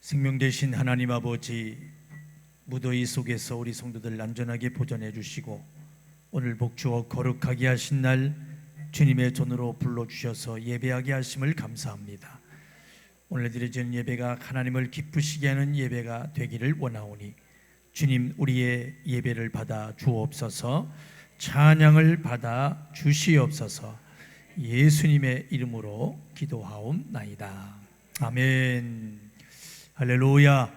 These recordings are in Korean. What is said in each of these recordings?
생명 되신 하나님 아버지, 무더위 속에서 우리 성도들 안전하게 보존해 주시고 오늘 복주어 거룩하게 하신 날 주님의 전으로 불러주셔서 예배하게 하심을 감사합니다. 오늘 드려지는 예배가 하나님을 기쁘시게 하는 예배가 되기를 원하오니 주님, 우리의 예배를 받아 주옵소서. 찬양을 받아 주시옵소서. 예수님의 이름으로 기도하옵나이다. 아멘. 할렐루야.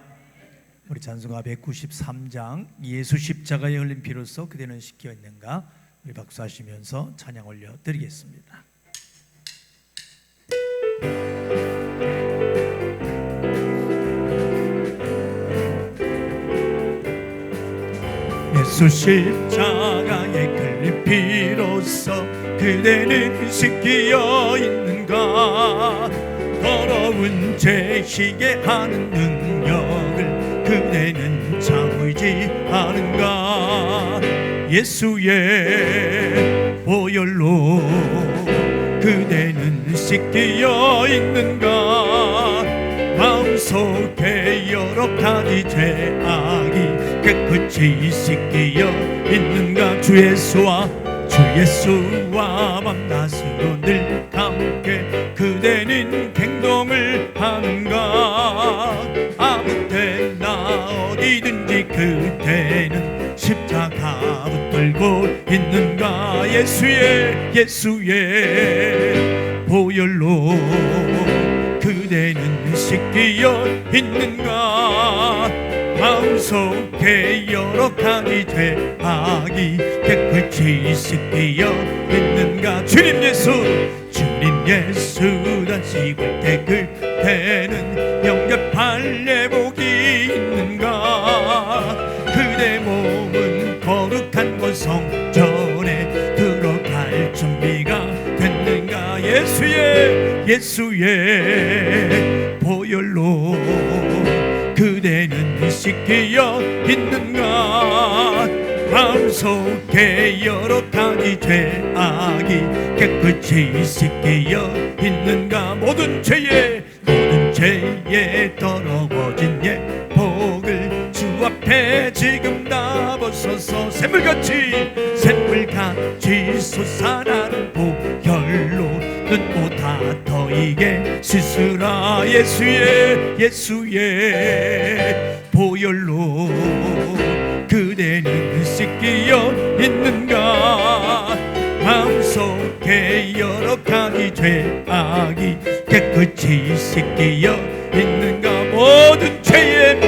우리 찬송가 193장 예수 십자가에 흘린 피로써 그대는 씻겨 있는가, 우리 박수하시면서 찬양 올려드리겠습니다. 예수 십자가에 흘린 피로써 그대는 씻겨 있는가, 더러운 죄 희게 하는 능력을 그대는 참으지 않은가. 예수의 보혈로 그대는 씻겨 있는가. 마음속에 여러 가지 죄악이 깨끗이 씻겨 있는가. 주 예수와 밤낮으로 늘 함께 그대는 행동을 하는가. 아무 때나 어디든지 그대는 십자가 붙들고 있는가. 예수의 보혈로 그대는 씻겨 있는가. 마음속에 여러 가지 죄악이 깨끗이 씻겨 있는가. 주님 예수 단식을 때 그대는 영접할 예복이 있는가. 그대 몸은 거룩한 곳 성전에 들어갈 준비가 됐는가. 예수의 보혈로 그대는 씻겨 있는가. 마음속에 여러 가지 죄악이 깨끗이 씻겨 있는가. 모든 죄에 더러워진 예복을 주 앞에 지금 다 벗어서 샘물같이 솟아나는 보혈로 눈보다 더 이게 씻으라. 예수의 보혈로 그대는 씻겨 있는가. 마음속에 여러 가지 죄악이 깨끗이 씻겨 있는가. 모든 죄에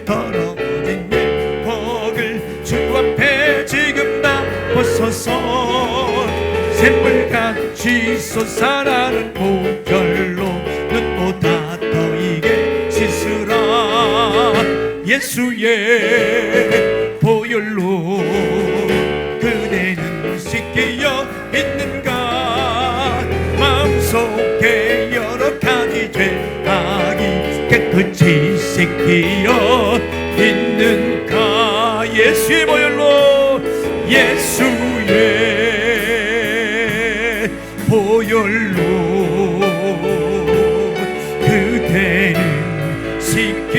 더러워진 예복을 주 앞에 지금 다 벗어서 샘물같이 솟아나는 보혈로 눈보다 더 이게 씻으라. 예수의 보혈로 그대는 씻겨 있는가. 마음속에 여러 가지 죄악이 깨끗이 씻겨 있는가. 예수의 보혈로 그대는 씻겨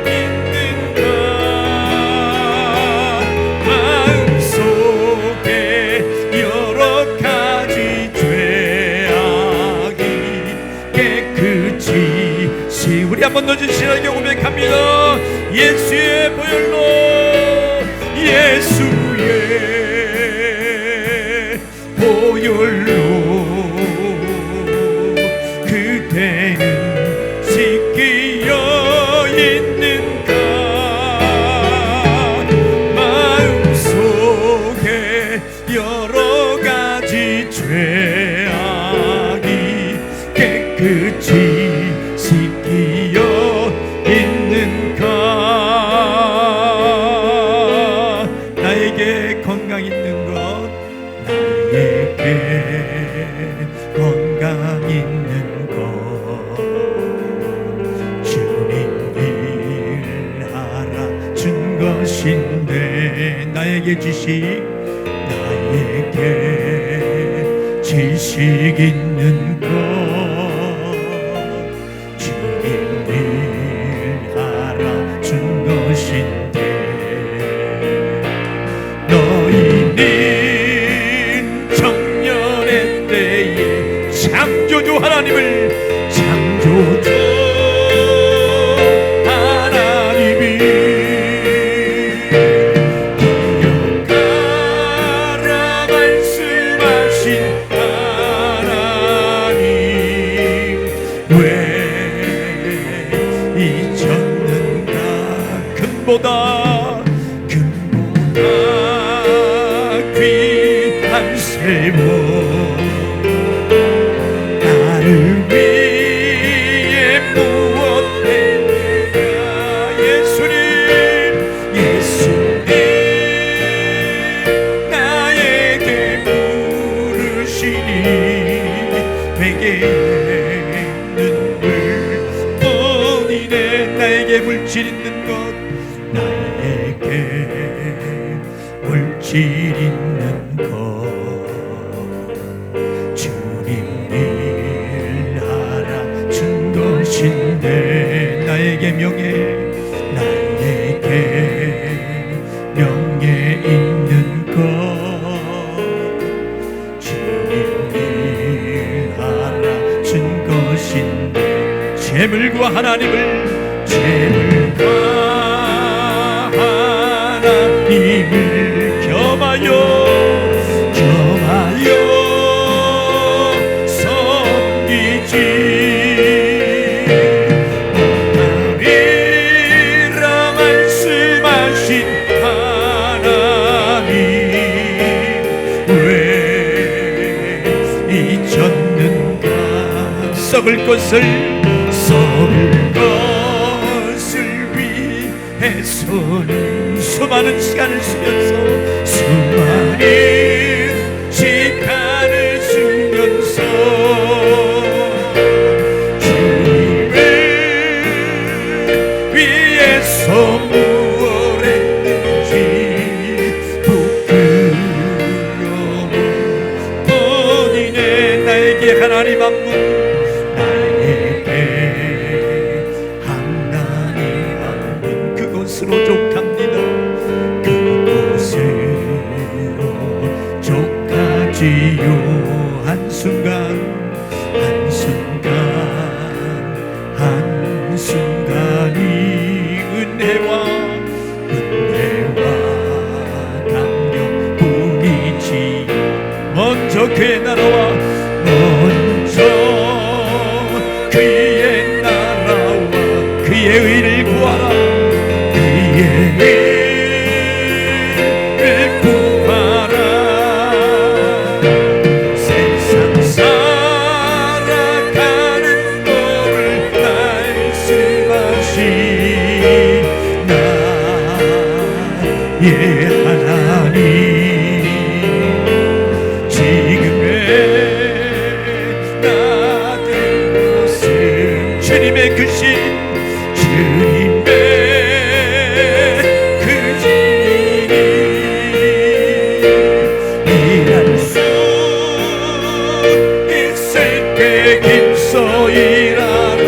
있는가. 마음속에 여러 가지 죄악이 깨끗이 우리 한번 더 진실하게 고백합니다. 예수의 보혈로 그대는 씻겨 있는가. 마음속에 여러 가지 죄악이 깨끗이 씻겨 있는가. 나에게 건강 있는 것, 나에게 건강 있는 것, 주님 일하라 준 것인데. 나에게 지식 있는 것, 주님 금보다 귀한 세모 나를 위해 무엇했느냐 예수님 나에게 물으시니 내게 눈물뿐이네 나에게 물질 있는 것 나에게 물질 있는 것 주님 일 알아준 것인데 나에게 명예 있는 것 주님 일 알아준 것인데 재물과 하나님을 겸하여 섬기지 오늘이라 말씀하신 하나님 왜 잊었는가 썩을 것을 위해서는 수많은 시간을 쓰면서 주님을 위해서 무엇 했는지 부끄러움뿐이네 나에게 하나님 한 분 그곳으로 족합니다 그곳으로 족하지요 한순간이 은혜와 감격뿐이지 먼저 그의 나라와 그의 의를 구하라 그의 의를 구하라 세상 살아가는 법을 말씀하신 나의 하나님 지금의 나된 것은 주님의 크신 일할 수 있을 때 힘써 일하라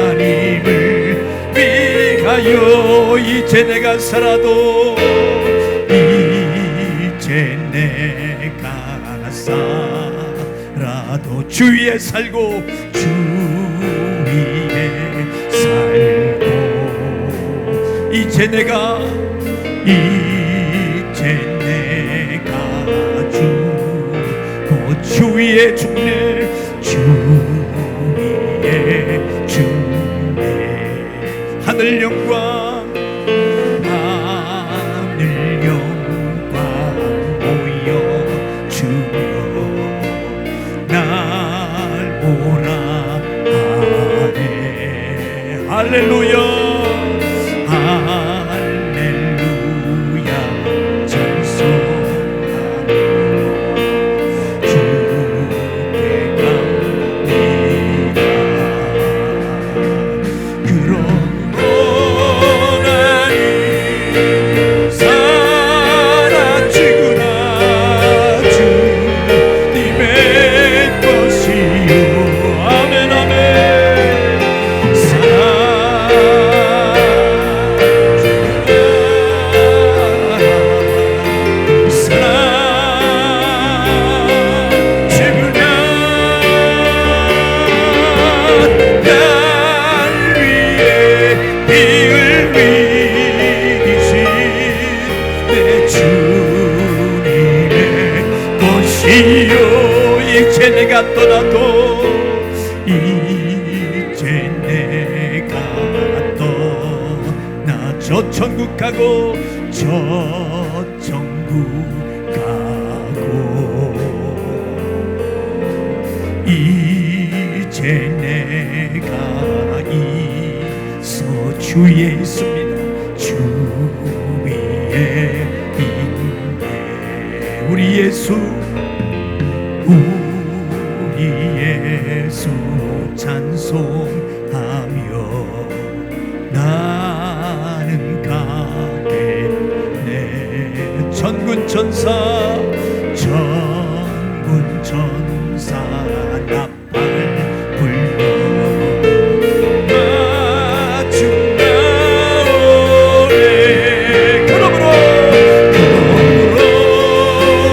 하나님을 위하여 이제 내가 살아도 주 위에 살고 주 위에 살고 이제 내가 죽고 주 위에 죽네 주 위에 죽네 하늘 영광 모여 주여 날 보라 하네 할렐루야 할렐루야 찬송하며 주께 갑니다 그러므로 나는 사라지구나 주님의 것이요 아멘 아멘 이제 내가 떠나도 이제 내가 떠나도 저 천국 가고 저 천국 가고 이제 내가 있어 주위에 있습니다. 주 위에 있네. 우리 예수 찬송하며 나는 가겠네. 천군 천사 나팔 불러 마중 나오네. 그러므로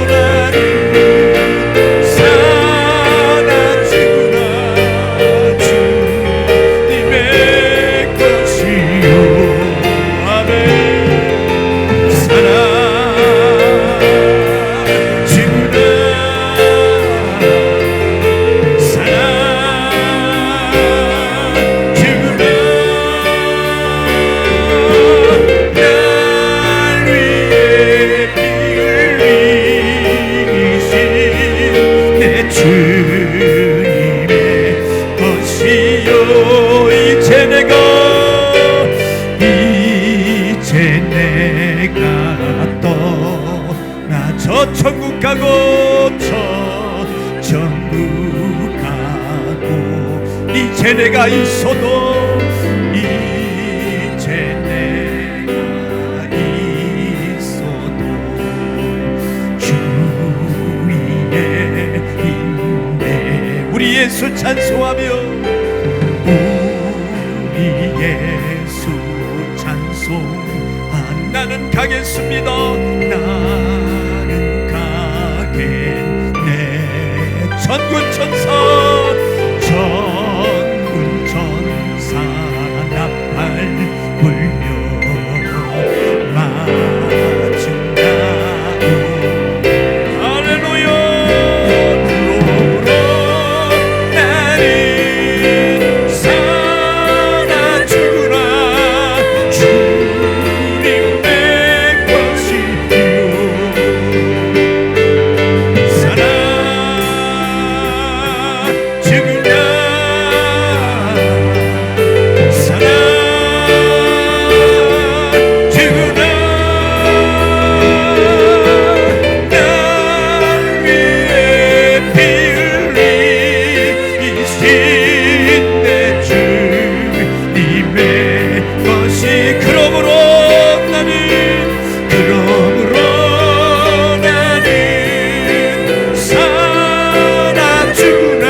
나는 사랑하구나. 주님의 것이요. 아멘. 저 천국 가고 저 천국 가고 이제 내가 있어도 이제 내가 있어도 주 위에 있네. 우리 예수 찬송하며 우리 예수 찬송 나는 가겠습니다. 나는 가겠네. 천군 천사 나팔 불려 마중 나오. 할렐루야. 그러므로 나는 살아주구나.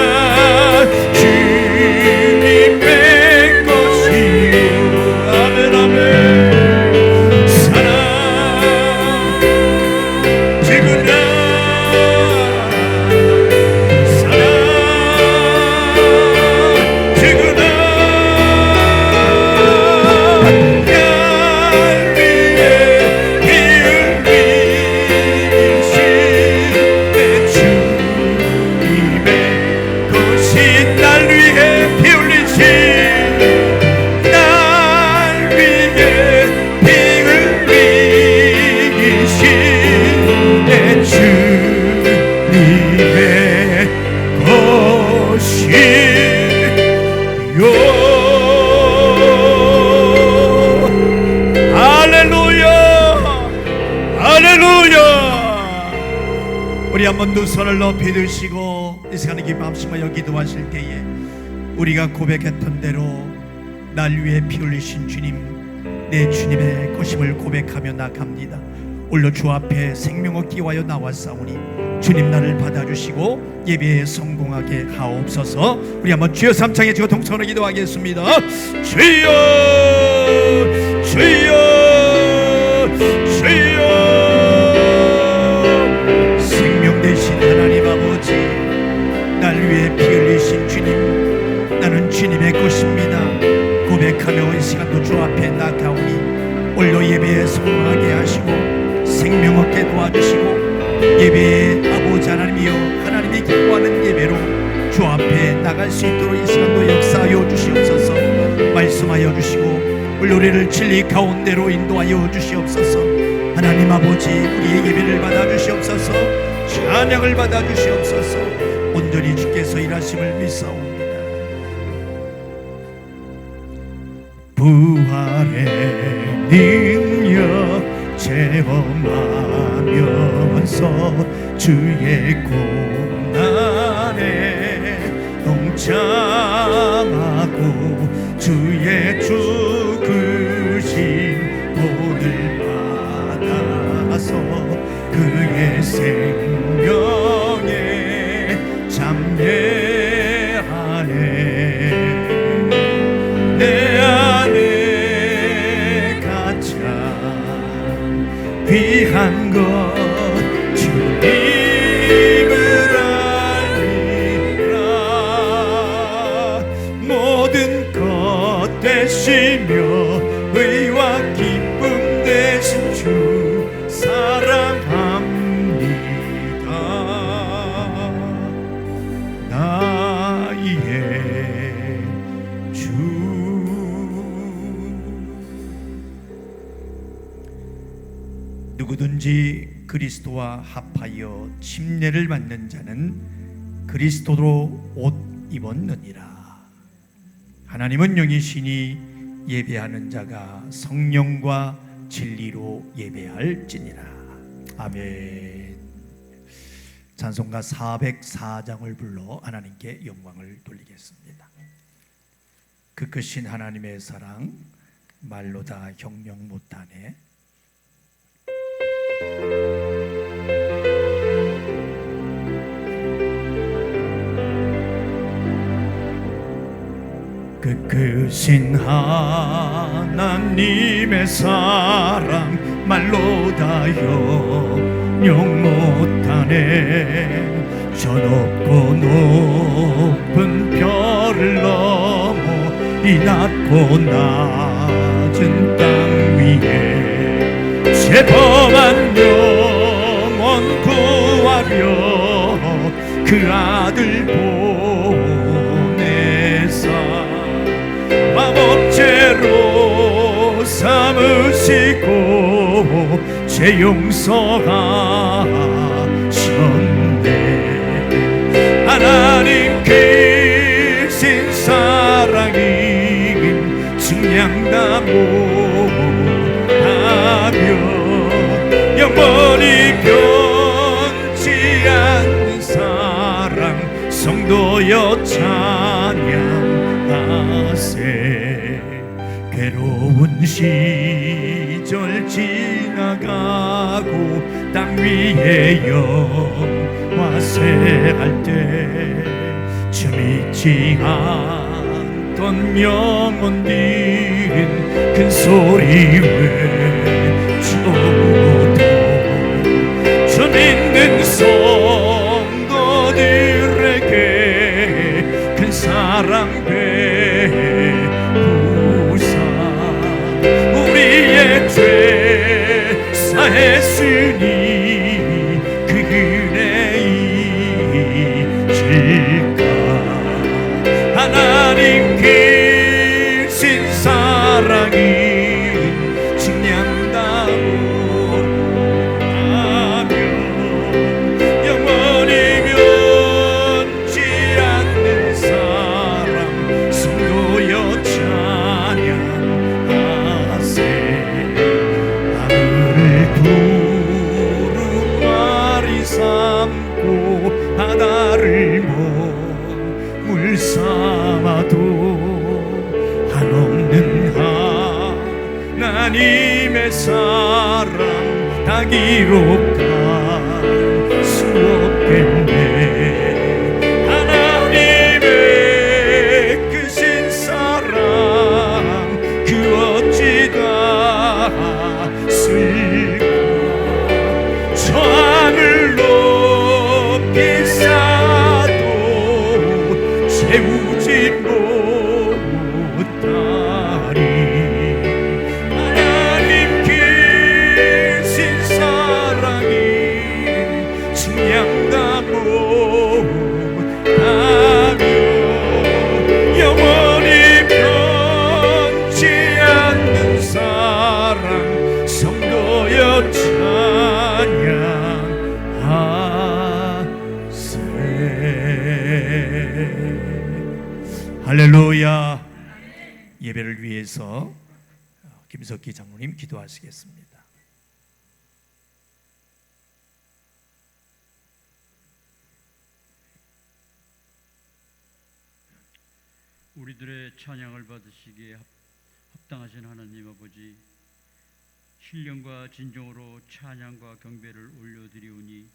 우리 한번 두 손을 높이 드시고 이 시간에 기뻐하시며 기도하실 때에 우리가 고백했던 대로 날 위해 피 흘리신 주님, 내 주님의 것임을 고백하며 나갑니다. 올로 주 앞에 생명 얻기 위하여 나왔사오니 주님 나를 받아주시고 예배에 성공하게 하옵소서. 우리 한번 주여 삼창에 지고 동성으로 기도하겠습니다. 주여 주여 주여. 생명 되신 하나님 아버지, 날 위해 피 흘리신 주님, 나는 주님의 것입니다 고백하며 이 시간도 주 앞에 나가오니 올로 예배에 성공하게 하시고 생명 얻게 도와주시고 예배의 아버지 하나님이여, 하나님이 기뻐하는 예배로 주 앞에 나갈 수 있도록 이 시간도 역사하여 주시옵소서. 말씀하여 주시고 물놀이를 진리 가운데로 인도하여 주시옵소서. 하나님 아버지, 우리의 예배를 받아주시옵소서. 찬양을 받아주시옵소서. 온전히 주께서 일하심을 믿사옵니다. 부활의 능력 체험하면서 주의 고난에 동참하고 주의 죽으신 본을 받아서 그의 생명에 참여하네. 내 안에 가장 귀한 것 주님을 알리라. 모든 것 되시며 의와 기쁨 되신 주 사랑합니다. 나의 주. 누구든지 그리스도와 합하여 침례를 받는 자는 그리스도로 옷 입었느니라. 하나님은 영이시니 예배하는 자가 성령과 진리로 예배할지니라. 아멘. 찬송가 404장을 불러 하나님께 영광을 돌리겠습니다. 그 크신 하나님의 사랑 말로 다 형용 못하네. 그 크신 하나님의 사랑 말로 다 형용 못하네. 저 높고 높은 별을 넘어 이 낮고 낮은 땅 위에 죄범한 영혼 구하려 그 아들 보내사 마법제로 삼으시고 죄 용서하셨네. 하나님 크신 사랑이 증량다 못하며 영원히 변치 않는 사랑 성도여 찬양하세. 괴로운 시절 지나가고 땅 위에 영화세할 때 참 잊지 않던 영혼들은 큰 소리 외쳐도 저 믿는 성도들에게 큰 사랑 베푸사 우리의 죄 사했으니 그 은혜 잊을까. 하나님 크신 사랑이 증량다 못하며 영원히 변치 않는 사랑 성도여 찬양하세. 하늘을 두루마리 삼고 바다를 물 삼아도 한없는 하나님의 사랑 다 기록할 수 없겠네. 하나님의 크신 사랑 그 어찌 다 쓸까. 저 하늘 높이 쌓아도 채우지 못하리. 하나님 크신 사랑이 증량다 못하며 영원히 변치 않는 할렐루야. 예배를 위해서 김석기 장로님 기도하시겠습니다. 우리들의 찬양을 받으시기에 합당하신 하나님 아버지, 신령과 진정으로 찬양과 경배를 올려드리오니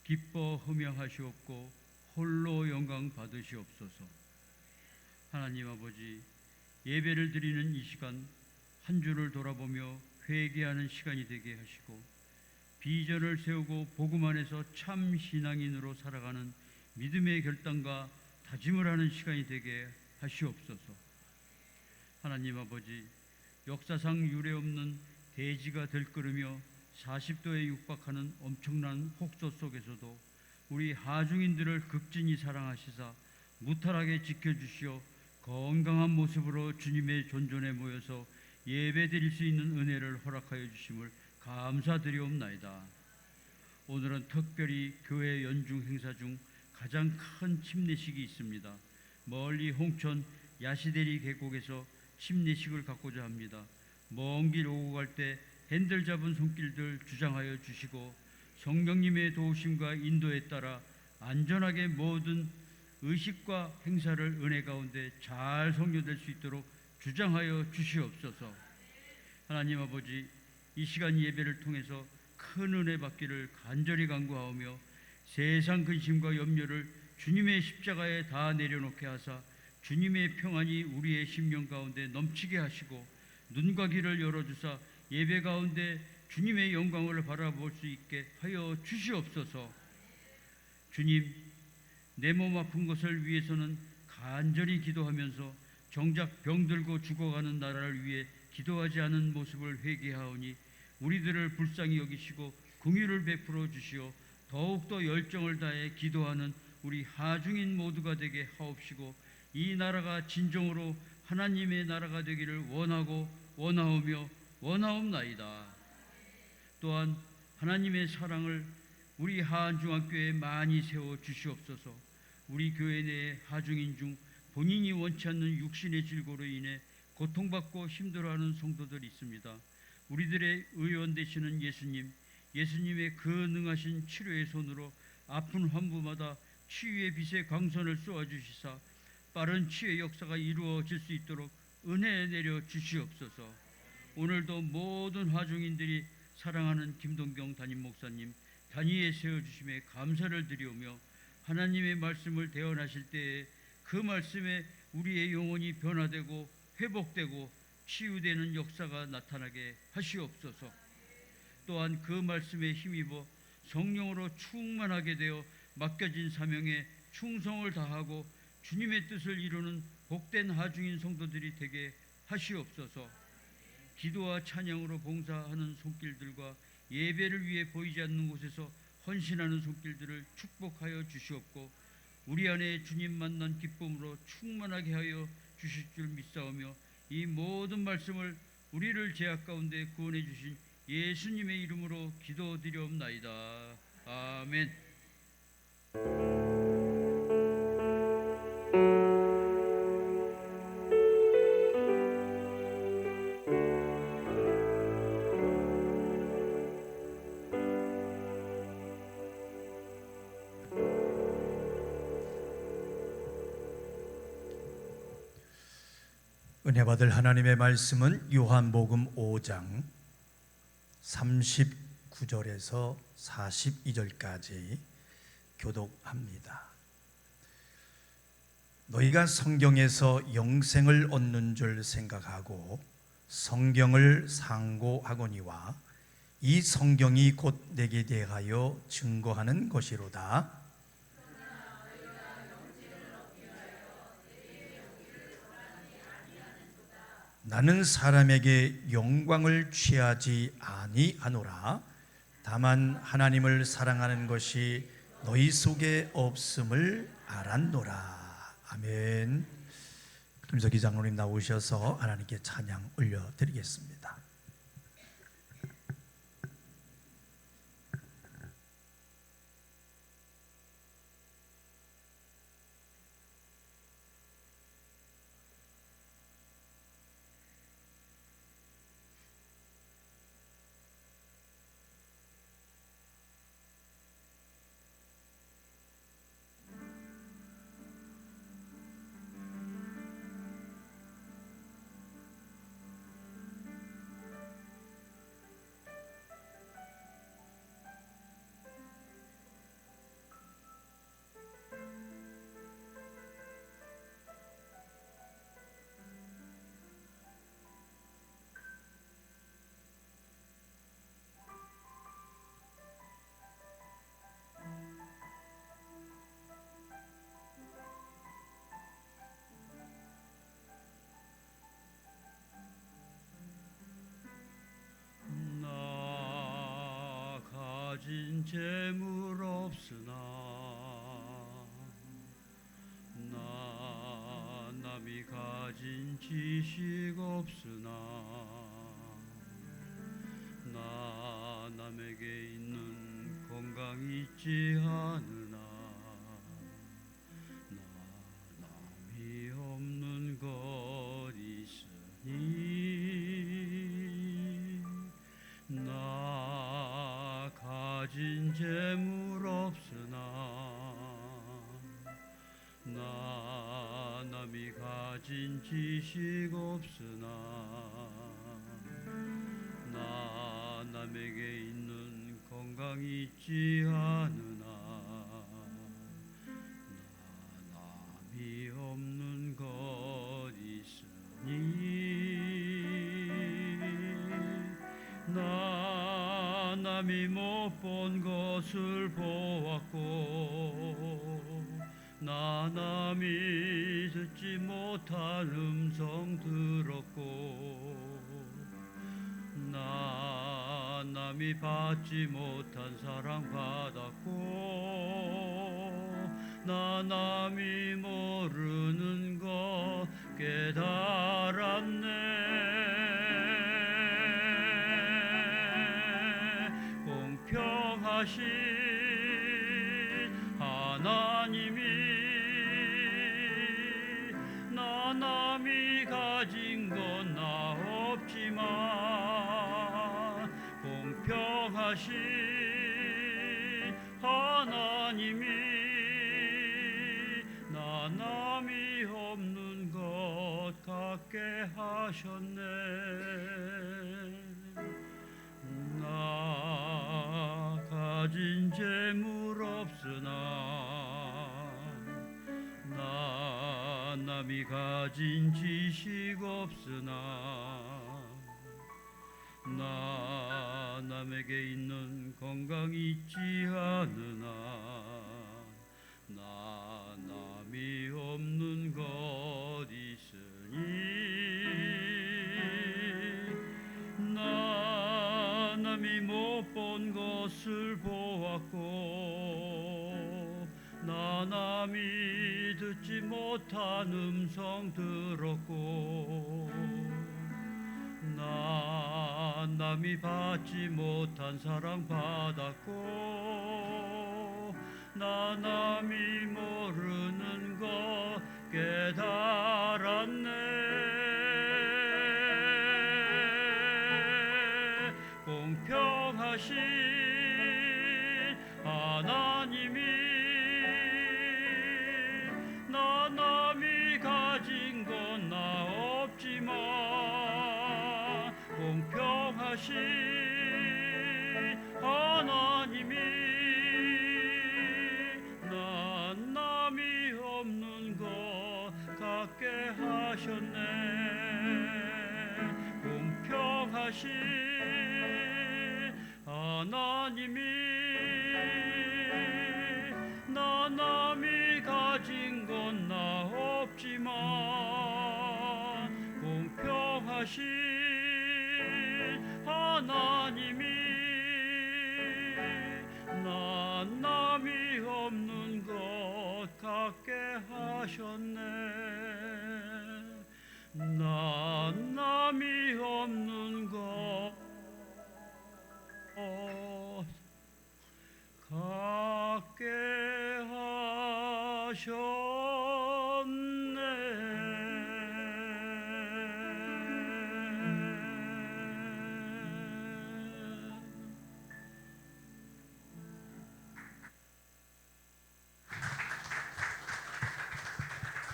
기뻐 흠양하시옵고 홀로 영광 받으시옵소서. 하나님 아버지, 예배를 드리는 이 시간 한 주를 돌아보며 회개하는 시간이 되게 하시고 비전을 세우고 복음 안에서 참 신앙인으로 살아가는 믿음의 결단과 다짐을 하는 시간이 되게 하시옵소서. 하나님 아버지, 역사상 유례없는 대지가 들끓으며 40도에 육박하는 엄청난 혹서 속에서도 우리 하중인들을 극진히 사랑하시사 무탈하게 지켜주시어 건강한 모습으로 주님의 존전에 모여서 예배드릴 수 있는 은혜를 허락하여 주심을 감사드리옵나이다. 오늘은 특별히 교회 연중 행사 중 가장 큰 침례식이 있습니다. 멀리 홍천 야시대리 계곡에서 침례식을 갖고자 합니다. 먼 길 오고 갈 때 핸들 잡은 손길들 주장하여 주시고 성령님의 도우심과 인도에 따라 안전하게 모든 의식과 행사를 은혜 가운데 잘 성료될 수 있도록 주장하여 주시옵소서. 하나님 아버지, 이 시간 예배를 통해서 큰 은혜 받기를 간절히 간구하오며 세상 근심과 염려를 주님의 십자가에 다 내려놓게 하사 주님의 평안이 우리의 심령 가운데 넘치게 하시고 눈과 귀를 열어주사 예배 가운데 주님의 영광을 바라볼 수 있게 하여 주시옵소서. 주님, 내 몸 아픈 것을 위해서는 간절히 기도하면서 정작 병들고 죽어가는 나라를 위해 기도하지 않은 모습을 회개하오니 우리들을 불쌍히 여기시고 긍휼을 베풀어 주시어 더욱더 열정을 다해 기도하는 우리 하중인 모두가 되게 하옵시고 이 나라가 진정으로 하나님의 나라가 되기를 원하오며 원하옵나이다. 또한 하나님의 사랑을 우리 하안중학교에 많이 세워 주시옵소서. 우리 교회 내에 하중인 중 본인이 원치 않는 육신의 질고로 인해 고통받고 힘들어하는 성도들이 있습니다. 우리들의 의원 되시는 예수님의 그 능하신 치료의 손으로 아픈 환부마다 치유의 빛의 광선을 쏘아주시사 빠른 치유의 역사가 이루어질 수 있도록 은혜 내려 주시옵소서. 오늘도 모든 하중인들이 사랑하는 김동경 담임 목사님 단위에 세워주심에 감사를 드리오며 하나님의 말씀을 대언하실 때에 그 말씀에 우리의 영혼이 변화되고 회복되고 치유되는 역사가 나타나게 하시옵소서. 또한 그 말씀에 힘입어 성령으로 충만하게 되어 맡겨진 사명에 충성을 다하고 주님의 뜻을 이루는 복된 하중인 성도들이 되게 하시옵소서. 기도와 찬양으로 봉사하는 손길들과 예배를 위해 보이지 않는 곳에서 헌신하는 손길들을 축복하여 주시옵고 우리 안에 주님 만난 기쁨으로 충만하게 하여 주실 줄 믿사오며 이 모든 말씀을 우리를 죄악 가운데 구원해 주신 예수님의 이름으로 기도드리옵나이다. 아멘. 은혜 받을 하나님의 말씀은 요한복음 5장 39절에서 42절까지 교독합니다. 너희가 성경에서 영생을 얻는 줄 생각하고 성경을 상고하거니와 이 성경이 곧 내게 대하여 증거하는 것이로다. 나는 사람에게 영광을 취하지 아니하노라. 다만 하나님을 사랑하는 것이 너희 속에 없음을 알았노라. 아멘. 김석기 장로님 나오셔서 하나님께 찬양 올려드리겠습니다. 재물 없으나 나 남이 가진 지식 없으나 나 남에게 있는 건강 있지 않으나 나 남이 없는 것 있으니 나 가진 재물 없으나 나 남이 가진 지식 없으나 나 남에게 있는 건강 있지 않으나 나 남이 없는 것 있으니 나 남이 못 본 것을 보았고 나 남이 듣지 못한 음성 들었고 나 남이 받지 못한 사랑 받았고 나 남이 모르는 것 깨달았네. 공평하신 하나님이 나 남이 가진 건 나 없지만 공평하신 하나님이 나 남이 없는 것 같게 하셨네. 나 가진 재물 없으나 나 남이 가진 지식 없으나 나 남에게 있는 건강 있지 않으나 나 남이 없는 것 있으니 나 남이 못 본 것을 보았고 나 남이 듣지 못한 음성 들었고 나 남이 받지 못한 사랑 받았고 나 남이 모르는 것 깨달았네. 공평하신 하나님이 나 남이 가진 건 나 없지만 공평하신 하나님이 나 남이 없는 것 같게 하셨네. 공평하신 하나님이 나 남이 가진 건 나 없지만 공평하신 하나님이 나 남이 없는 것 같게 하셨네. 나 남이 없는 것 갖게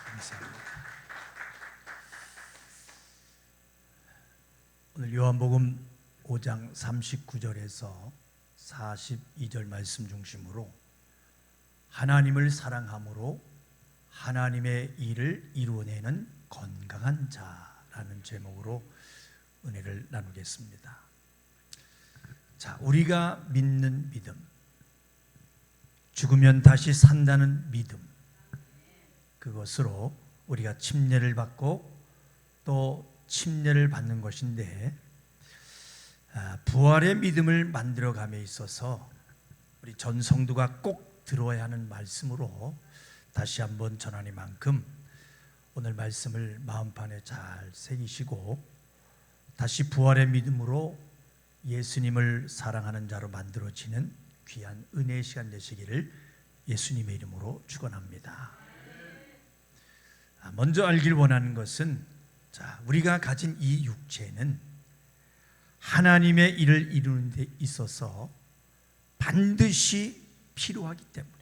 감사합니다. 오늘 요한복음 5장 39절에서 42절 말씀 중심으로 하나님을 사랑함으로 하나님의 일을 이루어내는 건강한 자라는 제목으로 은혜를 나누겠습니다. 자, 우리가 믿는 믿음, 죽으면 다시 산다는 믿음, 그것으로 우리가 침례를 받고 또 침례를 받는 것인데, 부활의 믿음을 만들어감에 있어서 우리 전 성도가 꼭 들어야 하는 말씀으로 다시 한번 전하니만큼 오늘 말씀을 마음판에 잘 새기시고 다시 부활의 믿음으로 예수님을 사랑하는 자로 만들어지는 귀한 은혜의 시간 되시기를 예수님의 이름으로 축원합니다. 먼저 알길 원하는 것은 우리가 가진 이 육체는 하나님의 일을 이루는 데 있어서 반드시 필요하기 때문에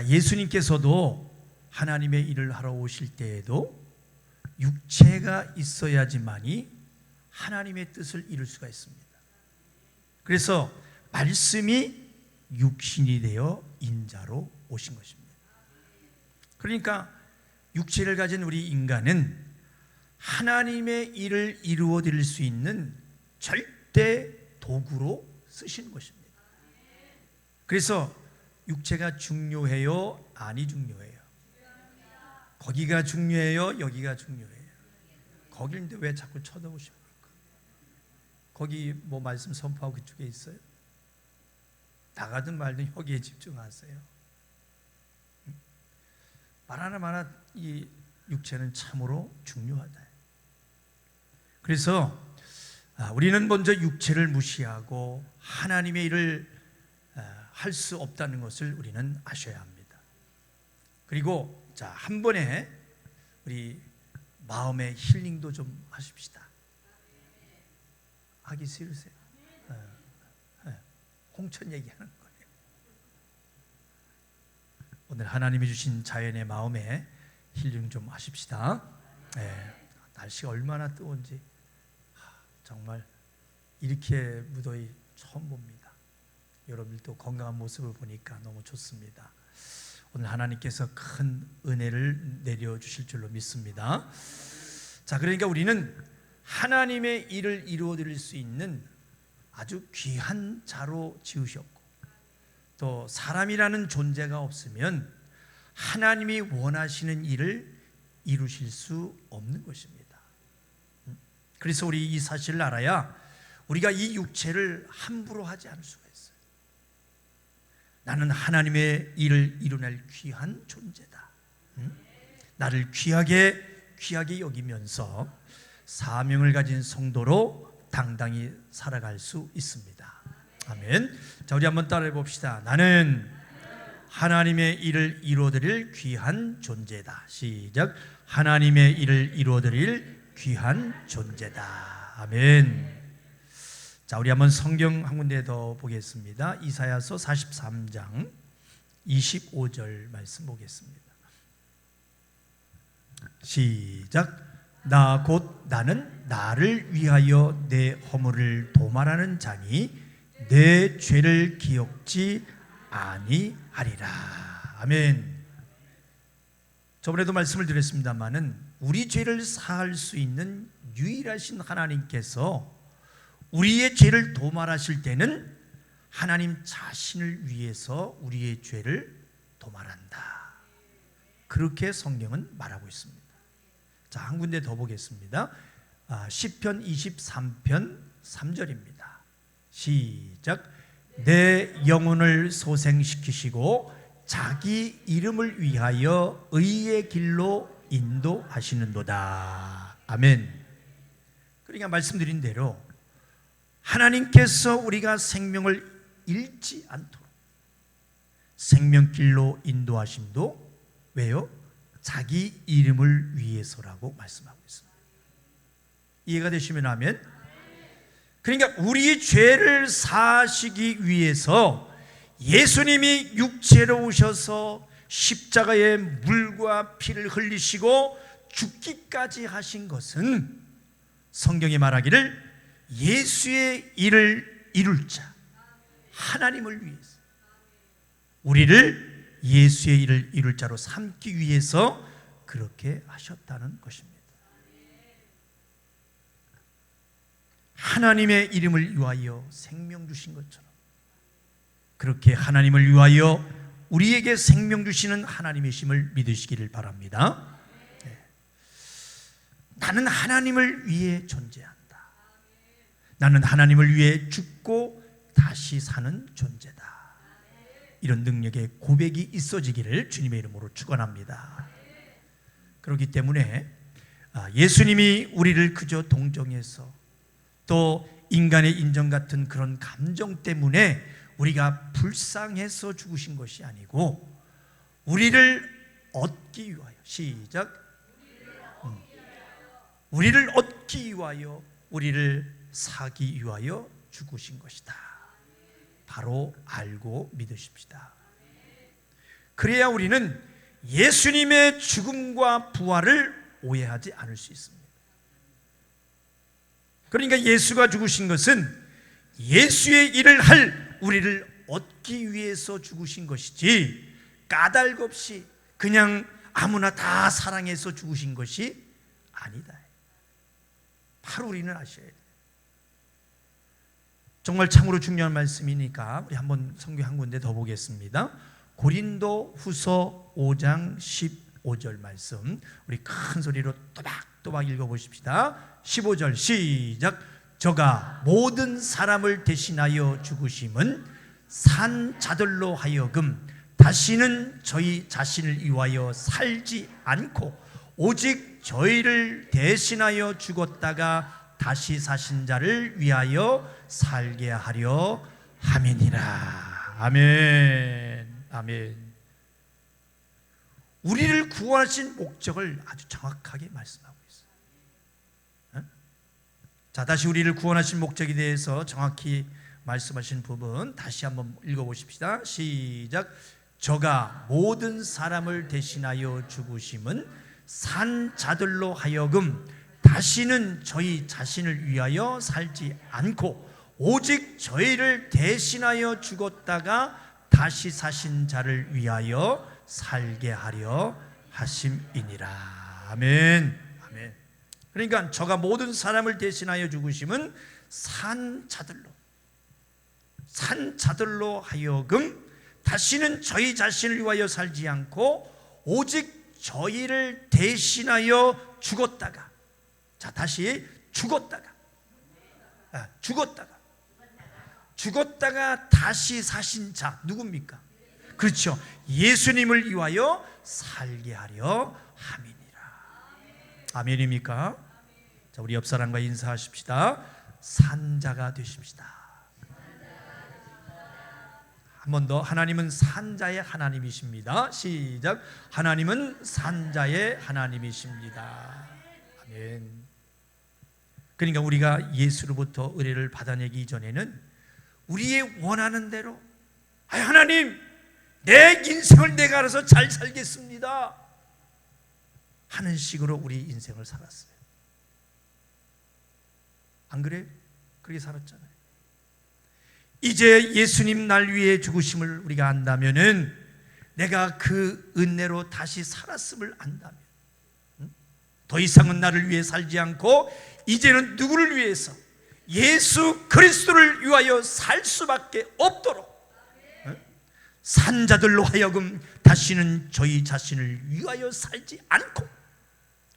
예수님께서도 하나님의 일을 하러 오실 때에도 육체가 있어야지만이 하나님의 뜻을 이룰 수가 있습니다. 그래서 말씀이 육신이 되어 인자로 오신 것입니다. 그러니까 육체를 가진 우리 인간은 하나님의 일을 이루어 드릴 수 있는 절대 도구로 쓰시는 것입니다. 그래서 육체가 중요해요? 아니 중요해요? 거기가 중요해요? 여기가 중요해요? 거기인데 왜 자꾸 쳐다보십니까? 거기 뭐 말씀 선포하고 그쪽에 있어요? 나가든 말든 여기에 집중하세요. 말하나 마나 이 육체는 참으로 중요하다. 그래서 우리는 먼저 육체를 무시하고 하나님의 일을 할 수 없다는 것을 우리는 아셔야 합니다. 그리고 한 번에 우리 마음의 힐링도 좀 하십시다. 하기 싫으세요? 홍천 얘기하는 거예요. 오늘 하나님이 주신 자연의 마음에 힐링 좀 하십시다. 날씨가 얼마나 뜨거운지 정말 이렇게 무더위 처음 봅니다. 여러분들도 건강한 모습을 보니까 너무 좋습니다. 오늘 하나님께서 큰 은혜를 내려주실 줄로 믿습니다. 그러니까 우리는 하나님의 일을 이루어 드릴 수 있는 아주 귀한 자로 지으셨고, 또 사람이라는 존재가 없으면 하나님이 원하시는 일을 이루실 수 없는 것입니다. 그래서 우리 이 사실을 알아야 우리가 이 육체를 함부로 하지 않을 수가 있어요. 나는 하나님의 일을 이뤄낼 귀한 존재다. 나를 귀하게 여기면서 사명을 가진 성도로 당당히 살아갈 수 있습니다. 아멘. 우리 한번 따라해 봅시다. 나는 하나님의 일을 이루어드릴 귀한 존재다. 시작. 하나님의 일을 이루어드릴 귀한 존재다. 아멘. 우리 한번 성경 한 군데 더 보겠습니다. 이사야서 43장 25절 말씀 보겠습니다. 시작. 나 곧 나는 나를 위하여 내 허물을 도말하는 자니 내 죄를 기억지 아니하리라. 아멘. 저번에도 말씀을 드렸습니다마는 우리 죄를 사할 수 있는 유일하신 하나님께서 우리의 죄를 도말하실 때는 하나님 자신을 위해서 우리의 죄를 도말한다. 그렇게 성경은 말하고 있습니다. 한 군데 더 보겠습니다. 시편 23편 3절입니다. 시작. 내 영혼을 소생시키시고 자기 이름을 위하여 의의 길로 인도하시는도다. 아멘. 그러니까 말씀드린 대로 하나님께서 우리가 생명을 잃지 않도록 생명길로 인도하심도 왜요? 자기 이름을 위해서라고 말씀하고 있습니다. 이해가 되시면 아멘. 그러니까 우리 죄를 사하시기 위해서 예수님이 육체로 오셔서 십자가에 물과 피를 흘리시고 죽기까지 하신 것은 성경이 말하기를 예수의 일을 이룰 자 하나님을 위해서 우리를 예수의 일을 이룰 자로 삼기 위해서 그렇게 하셨다는 것입니다. 하나님의 이름을 위하여 생명 주신 것처럼 그렇게 하나님을 위하여 우리에게 생명 주시는 하나님이심을 믿으시기를 바랍니다. 나는 하나님을 위해 존재한다. 나는 하나님을 위해 죽고 다시 사는 존재다. 이런 능력의 고백이 있어지기를 주님의 이름으로 축원합니다. 그렇기 때문에 예수님이 우리를 그저 동정해서 또 인간의 인정 같은 그런 감정 때문에 우리가 불쌍해서 죽으신 것이 아니고 우리를 얻기 위하여, 시작, 우리를 얻기 위하여, 우리를 사기 위하여 죽으신 것이다. 바로 알고 믿으십시다. 그래야 우리는 예수님의 죽음과 부활을 오해하지 않을 수 있습니다. 그러니까 예수가 죽으신 것은 예수의 일을 할 우리를 얻기 위해서 죽으신 것이지 까닭 없이 그냥 아무나 다 사랑해서 죽으신 것이 아니다. 바로 우리는 아셔야 돼요. 정말 참으로 중요한 말씀이니까 우리 한번 성경 한 군데 더 보겠습니다. 고린도 후서 5장 15절 말씀, 우리 큰 소리로 또박또박 읽어보십시다. 15절 시작. 저가 모든 사람을 대신하여 죽으심은 산 자들로 하여금 다시는 저희 자신을 위하여 살지 않고 오직 저희를 대신하여 죽었다가 다시 사신 자를 위하여 살게 하려 함이니라. 아멘. 아멘. 우리를 구원하신 목적을 아주 정확하게 말씀하고 있어요. 자, 다시 우리를 구원하신 목적에 대해서 정확히 말씀하신 부분 다시 한번 읽어보십시다. 시작. 저가 모든 사람을 대신하여 죽으심은 산 자들로 하여금 다시는 저희 자신을 위하여 살지 않고 오직 저희를 대신하여 죽었다가 다시 사신 자를 위하여 살게 하려 하심이니라. 아멘. 아멘. 그러니까 저가 모든 사람을 대신하여 죽으심은 산 자들로 하여금 다시는 저희 자신을 위하여 살지 않고 오직 저희를 대신하여 죽었다가, 자 다시 죽었다가 다시 사신 자 누굽니까? 그렇죠. 예수님을 위하여 살게 하려 함이니라. 아멘입니까? 자, 우리 옆 사람과 인사하십시다. 산자가 되십시다. 한 번 더. 하나님은 산자의 하나님이십니다. 시작. 하나님은 산자의 하나님이십니다. 아멘. 그러니까 우리가 예수로부터 의뢰를 받아내기 이전에는 우리의 원하는 대로 하나님 내 인생을 내가 알아서 잘 살겠습니다 하는 식으로 우리 인생을 살았어요. 안 그래요? 그렇게 살았잖아요. 이제 예수님 날 위해 죽으심을 우리가 안다면은 내가 그 은혜로 다시 살았음을 안다면 더 이상은 나를 위해 살지 않고 이제는 누구를 위해서? 예수 그리스도를 위하여 살 수밖에 없도록 산자들로 하여금 다시는 저희 자신을 위하여 살지 않고,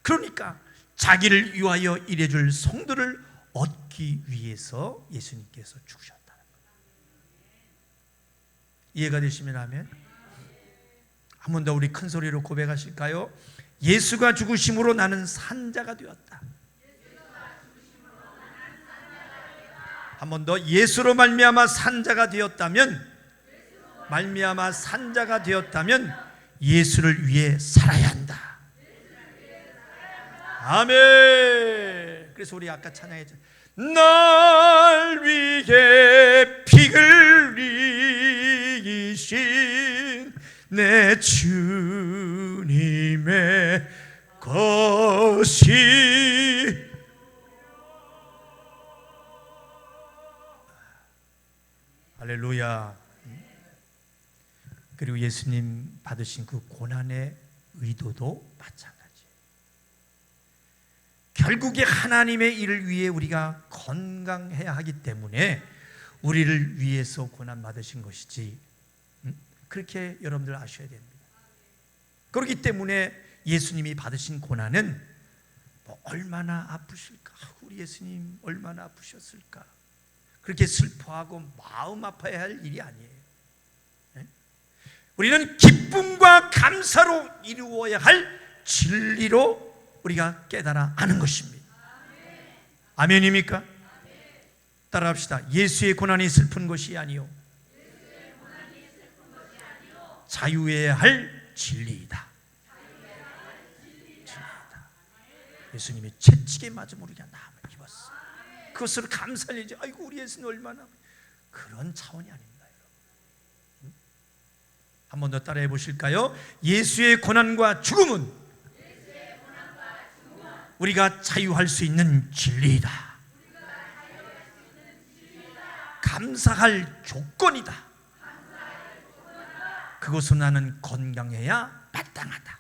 그러니까 자기를 위하여 일해줄 성도를 얻기 위해서 예수님께서 죽으셨다는 거예요. 이해가 되시면 아멘. 한 번 더 우리 큰 소리로 고백하실까요? 예수가 죽으심으로 나는 산자가 되었다. 한 번 더. 예수로 말미암아 산자가 되었다면 예수를 위해 살아야 한다. 아멘. 그래서 우리 아까 찬양했죠. 날 위해 피 흘리신 내 주님의 것이 할렐루야. 그리고 예수님 받으신 그 고난의 의도도 마찬가지예요. 결국에 하나님의 일을 위해 우리가 건강해야 하기 때문에 우리를 위해서 고난 받으신 것이지, 그렇게 여러분들 아셔야 됩니다. 그렇기 때문에 예수님이 받으신 고난은 얼마나 아프실까? 우리 예수님 얼마나 아프셨을까? 그렇게 슬퍼하고 마음 아파야 할 일이 아니에요. 우리는 기쁨과 감사로 이루어야 할 진리로 우리가 깨달아 아는 것입니다. 아멘입니까? 따라합시다. 예수의 고난이 슬픈 것이 아니요 자유해야 할 진리이다. 예수님이 채찍에 맞음으로 우리가 나음을 입었어. 그것으로 감사를 이제 아이고 우리 예수는 얼마나 그런 차원이 아닙니다, 여러분. 한 번 더 따라해 보실까요? 예수의 고난과 죽음은 우리가 자유할 수 있는 진리이다. 감사할 조건이다. 그것으로 나는 건강해야 마땅하다.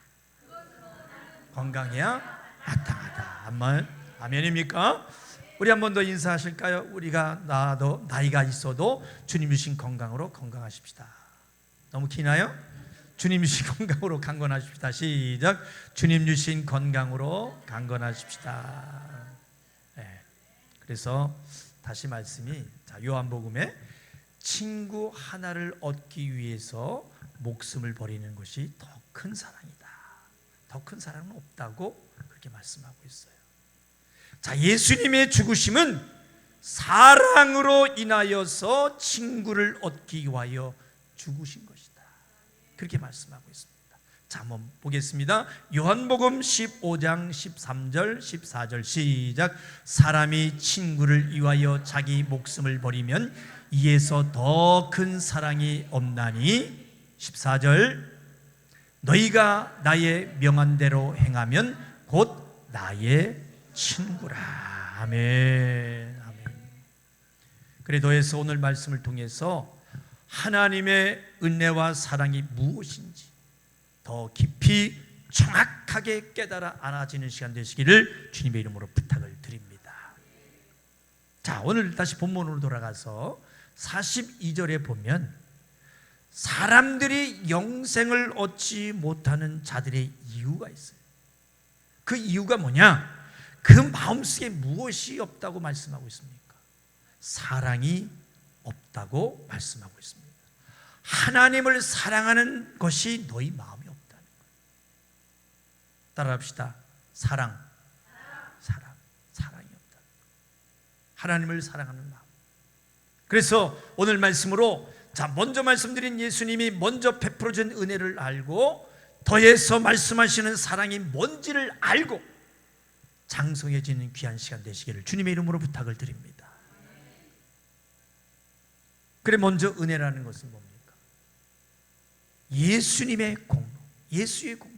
건강해야 마땅하다. 아멘입니까? 우리 한 번 더 인사하실까요? 우리가 나이가 있어도 주님 주신 건강으로 건강하십시다. 너무 기나요? 주님 주신 건강으로 강건하십시다. 시작. 주님 주신 건강으로 강건하십시다. 네. 그래서 다시 말씀이 요한복음에 친구 하나를 얻기 위해서 목숨을 버리는 것이 더 큰 사랑이다. 더 큰 사랑은 없다고 그렇게 말씀하고 있어요. 자, 예수님의 죽으심은 사랑으로 인하여서 친구를 얻기 위하여 죽으신 것이다. 그렇게 말씀하고 있습니다. 자, 한번 보겠습니다. 요한복음 15장 13절 14절 시작. 사람이 친구를 위하여 자기 목숨을 버리면 이에서 더 큰 사랑이 없나니. 14절. 너희가 나의 명한 대로 행하면 곧 나의 친구라. 아멘. 아멘. 그래 더해서 오늘 말씀을 통해서 하나님의 은혜와 사랑이 무엇인지 더 깊이 정확하게 깨달아 알아지는 시간 되시기를 주님의 이름으로 부탁을 드립니다. 자, 오늘 다시 본문으로 돌아가서 42절에 보면 사람들이 영생을 얻지 못하는 자들의 이유가 있어요. 그 이유가 뭐냐? 그 마음속에 무엇이 없다고 말씀하고 있습니까? 사랑이 없다고 말씀하고 있습니다. 하나님을 사랑하는 것이 너희 마음이 없다는 거예요. 따라합시다. 사랑이 없다. 하나님을 사랑하는 마음. 그래서 오늘 말씀으로 먼저 말씀드린 예수님이 먼저 베풀어 준 은혜를 알고 더해서 말씀하시는 사랑이 뭔지를 알고 장성해지는 귀한 시간 되시기를 주님의 이름으로 부탁을 드립니다. 그래, 먼저 은혜라는 것은 뭡니까? 예수님의 공로, 예수의 공로,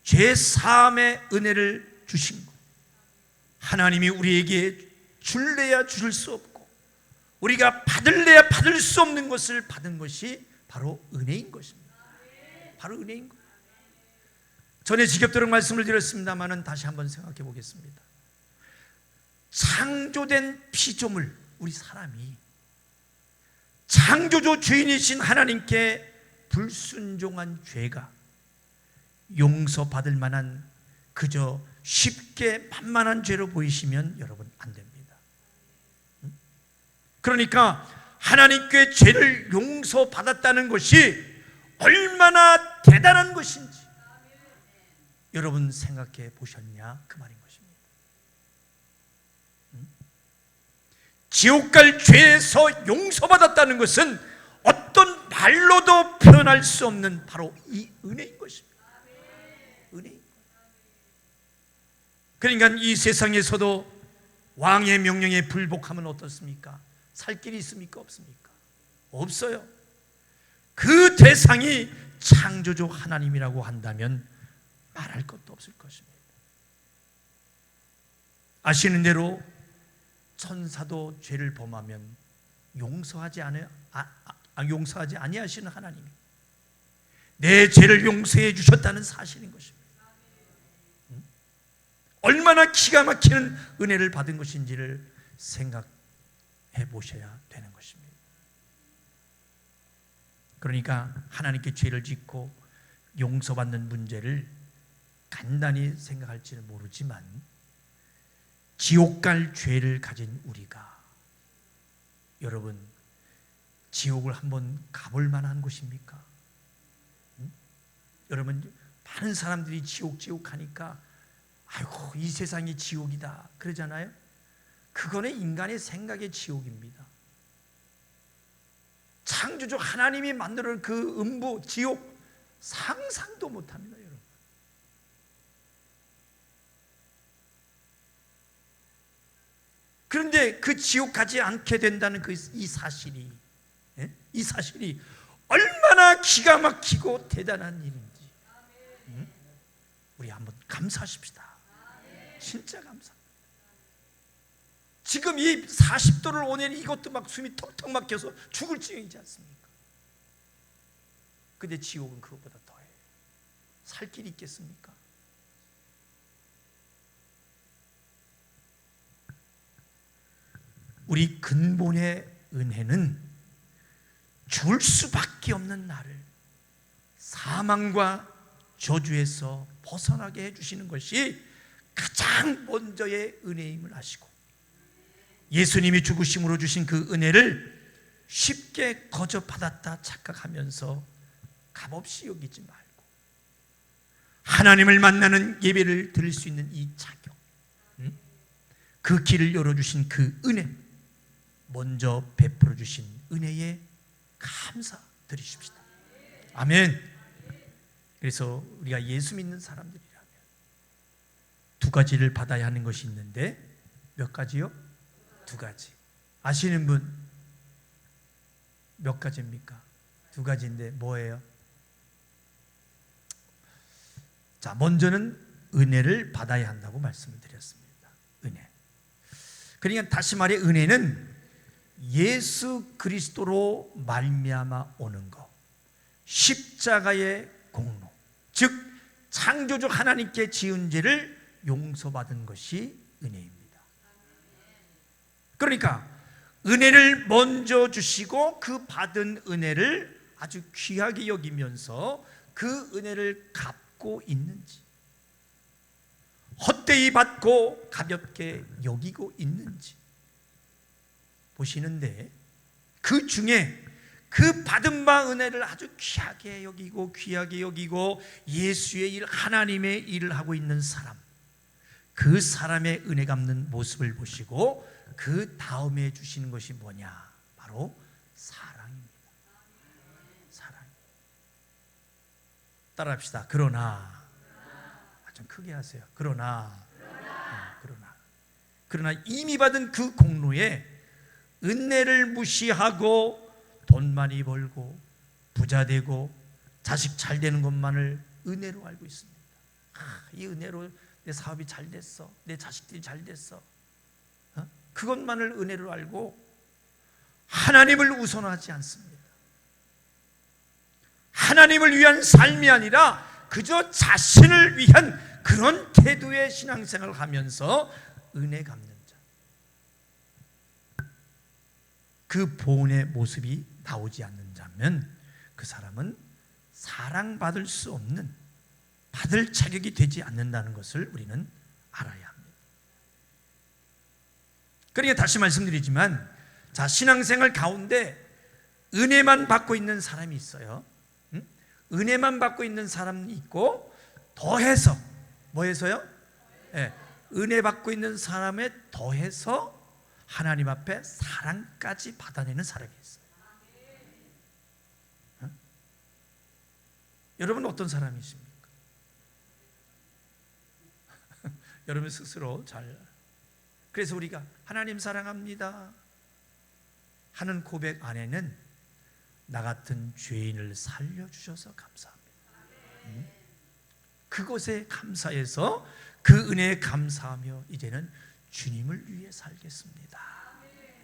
죄 사함의 은혜를 주신 것. 하나님이 우리에게 줄래야 주실 수 없고 우리가 받을래야 받을 수 없는 것을 받은 것이 바로 은혜인 것입니다. 바로 은혜인 것. 전에 지겹도록 말씀을 드렸습니다만 다시 한번 생각해 보겠습니다. 창조된 피조물, 우리 사람이 창조주 주인이신 하나님께 불순종한 죄가 용서받을 만한 그저 쉽게 만만한 죄로 보이시면 여러분 안 됩니다. 그러니까 하나님께 죄를 용서받았다는 것이 얼마나 대단한 것인지 여러분 생각해 보셨냐? 그 말인 것입니다. 지옥 갈 죄에서 용서받았다는 것은 어떤 말로도 표현할 수 없는 바로 이 은혜인 것입니다. 은혜인. 그러니까 이 세상에서도 왕의 명령에 불복하면 어떻습니까? 살 길이 있습니까? 없습니까? 없어요. 그 대상이 창조주 하나님이라고 한다면 말할 것도 없을 것입니다. 아시는 대로 천사도 죄를 범하면 용서하지 아니하시는 하나님이 내 죄를 용서해 주셨다는 사실인 것입니다. 얼마나 기가 막히는 은혜를 받은 것인지를 생각해 보셔야 되는 것입니다. 그러니까 하나님께 죄를 짓고 용서받는 문제를 간단히 생각할지는 모르지만 지옥 갈 죄를 가진 우리가 여러분, 지옥을 한번 가볼 만한 곳입니까? 여러분, 많은 사람들이 지옥 하니까 아이고 이 세상이 지옥이다 그러잖아요. 그거는 인간의 생각의 지옥입니다. 창조주 하나님이 만들어 그 음부 지옥 상상도 못합니다, 여러분. 그런데 그 지옥 가지 않게 된다는 이 사실이 얼마나 기가 막히고 대단한 일인지 우리 한번 감사하십시다. 진짜 감사합니다. 지금 이 40도를 오내는 이것도 막 숨이 턱턱 막혀서 죽을 지경이지 않습니까? 근데 지옥은 그것보다 더해요. 살 길이 있겠습니까? 우리 근본의 은혜는 줄 수밖에 없는 나를 사망과 저주에서 벗어나게 해주시는 것이 가장 먼저의 은혜임을 아시고, 예수님이 죽으심으로 주신 그 은혜를 쉽게 거저 받았다 착각하면서 값없이 여기지 말고 하나님을 만나는 예배를 드릴 수 있는 이 자격, 그 길을 열어주신 그 은혜, 먼저 베풀어 주신 은혜에 감사드리십시다. 아멘. 그래서 우리가 예수 믿는 사람들이라면 두 가지를 받아야 하는 것이 있는데, 몇 가지요? 두 가지. 아시는 분 몇 가지입니까? 두 가지인데 뭐예요? 자, 먼저는 은혜를 받아야 한다고 말씀을 드렸습니다. 은혜. 그러니까 다시 말해 은혜는 예수 그리스도로 말미암아 오는 것, 십자가의 공로, 즉 창조주 하나님께 지은 죄를 용서받은 것이 은혜입니다. 그러니까 은혜를 먼저 주시고 그 받은 은혜를 아주 귀하게 여기면서 그 은혜를 갚고 있는지, 헛되이 받고 가볍게 여기고 있는지 보시는데, 그 중에 그 받은 바 은혜를 아주 귀하게 여기고 귀하게 여기고 예수의 일, 하나님의 일을 하고 있는 사람, 그 사람의 은혜 갚는 모습을 보시고 그 다음에 주시는 것이 뭐냐? 바로 사랑입니다. 사랑. 따라합시다. 그러나, 좀 크게 하세요. 그러나 이미 받은 그 공로에 은혜를 무시하고 돈 많이 벌고 부자 되고 자식 잘 되는 것만을 은혜로 알고 있습니다. 이 은혜로 내 사업이 잘 됐어, 내 자식들이 잘 됐어, 그것만을 은혜로 알고 하나님을 우선하지 않습니다. 하나님을 위한 삶이 아니라 그저 자신을 위한 그런 태도의 신앙생활을 하면서 은혜 갚는 자, 그 본의 모습이 나오지 않는 자면 그 사람은 사랑받을 수 없는, 받을 자격이 되지 않는다는 것을 우리는 알아야 합니다. 그러니까 다시 말씀드리지만, 자, 신앙생활 가운데 은혜만 받고 있는 사람이 있어요. 은혜만 받고 있는 사람이 있고, 더해서 뭐해서요? 은혜 받고 있는 사람에 더해서 하나님 앞에 사랑까지 받아내는 사람이 있어요. 여러분 어떤 사람이십니까? 여러분 스스로 잘. 그래서 우리가 하나님 사랑합니다 하는 고백 안에는 나 같은 죄인을 살려주셔서 감사합니다, 그것에 감사해서 그 은혜에 감사하며 이제는 주님을 위해 살겠습니다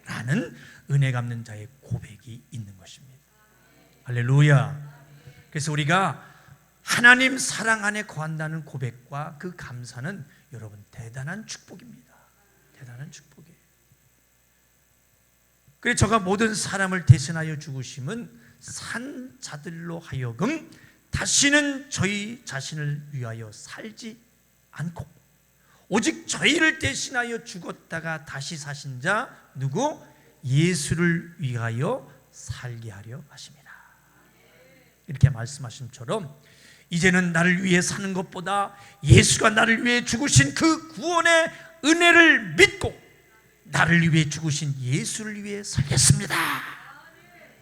라는 은혜 갚는 자의 고백이 있는 것입니다. 할렐루야. 그래서 우리가 하나님 사랑 안에 거한다는 고백과 그 감사는 여러분 대단한 축복입니다. 대단한 축복이에요. 그래서 저가 모든 사람을 대신하여 죽으심은 산 자들로 하여금 다시는 저희 자신을 위하여 살지 않고 오직 저희를 대신하여 죽었다가 다시 사신 자 누구? 예수를 위하여 살게 하려 하십니다. 이렇게 말씀하신 처럼 이제는 나를 위해 사는 것보다 예수가 나를 위해 죽으신 그 구원의 은혜를 믿고 나를 위해 죽으신 예수를 위해 살겠습니다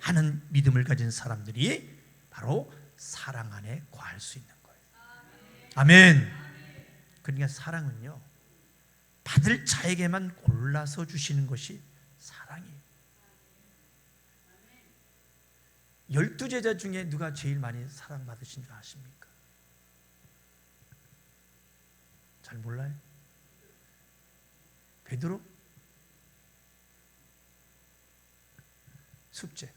하는 믿음을 가진 사람들이 바로 사랑 안에 거할 수 있는 거예요. 아멘. 그러니까 사랑은요, 받을 자에게만 골라서 주시는 것이 사랑이에요. 12제자 중에 누가 제일 많이 사랑받으신 줄 아십니까? 잘 몰라요? 베드로? 숙제.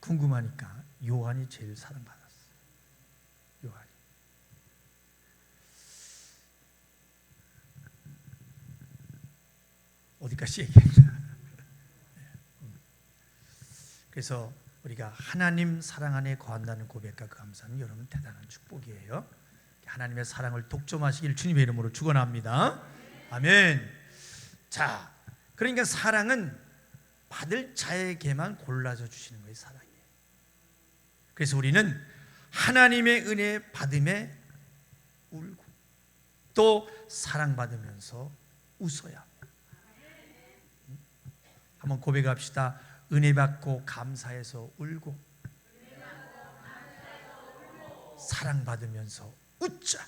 궁금하니까 요한이 제일 사랑받았어요. 요한이. 어디까지 얘기합니다. 그래서 우리가 하나님 사랑 안에 거한다는 고백과 그 감사는 여러분 대단한 축복이에요. 하나님의 사랑을 독점하시길 주님의 이름으로 축원합니다. 아멘. 자, 그러니까 사랑은 받을 자에게만 골라서 주시는 거예요. 사랑이에요. 그래서 우리는 하나님의 은혜 받음에 울고 또 사랑받으면서 웃어야 합니다. 한번 고백합시다. 은혜 받고 감사해서 울고 사랑받으면서 웃자.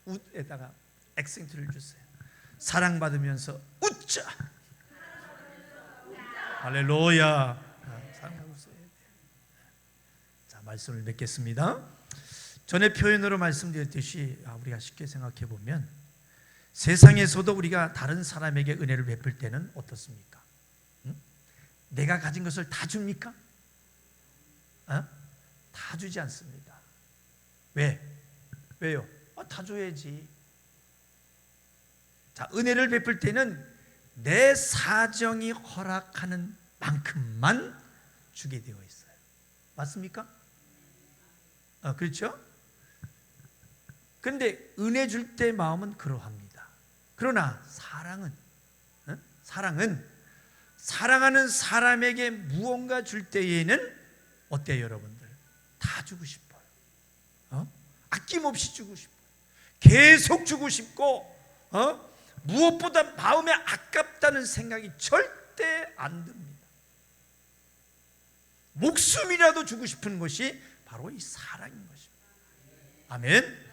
웃에다가 액센트를 주세요. 사랑받으면서 웃자. 할렐루야. 사랑하고 웃어야 돼요. 자, 말씀을 맺겠습니다. 전에 표현으로 말씀드렸듯이 우리가 쉽게 생각해 보면 세상에서도 우리가 다른 사람에게 은혜를 베풀 때는 어떻습니까? 응? 내가 가진 것을 다 줍니까? 다 주지 않습니다. 왜요? 다 줘야지. 자, 은혜를 베풀 때는 내 사정이 허락하는 만큼만 주게 되어 있어요. 맞습니까? 그렇죠? 그런데 은혜 줄 때 마음은 그러합니다. 그러나 사랑은 사랑하는 사람에게 무언가 줄 때에는 어때요, 여러분들? 다 주고 싶어요. 아낌없이 주고 싶어요. 계속 주고 싶고, 무엇보다 마음에 아깝다는 생각이 절대 안 듭니다. 목숨이라도 주고 싶은 것이 바로 이 사랑인 것입니다. 아멘.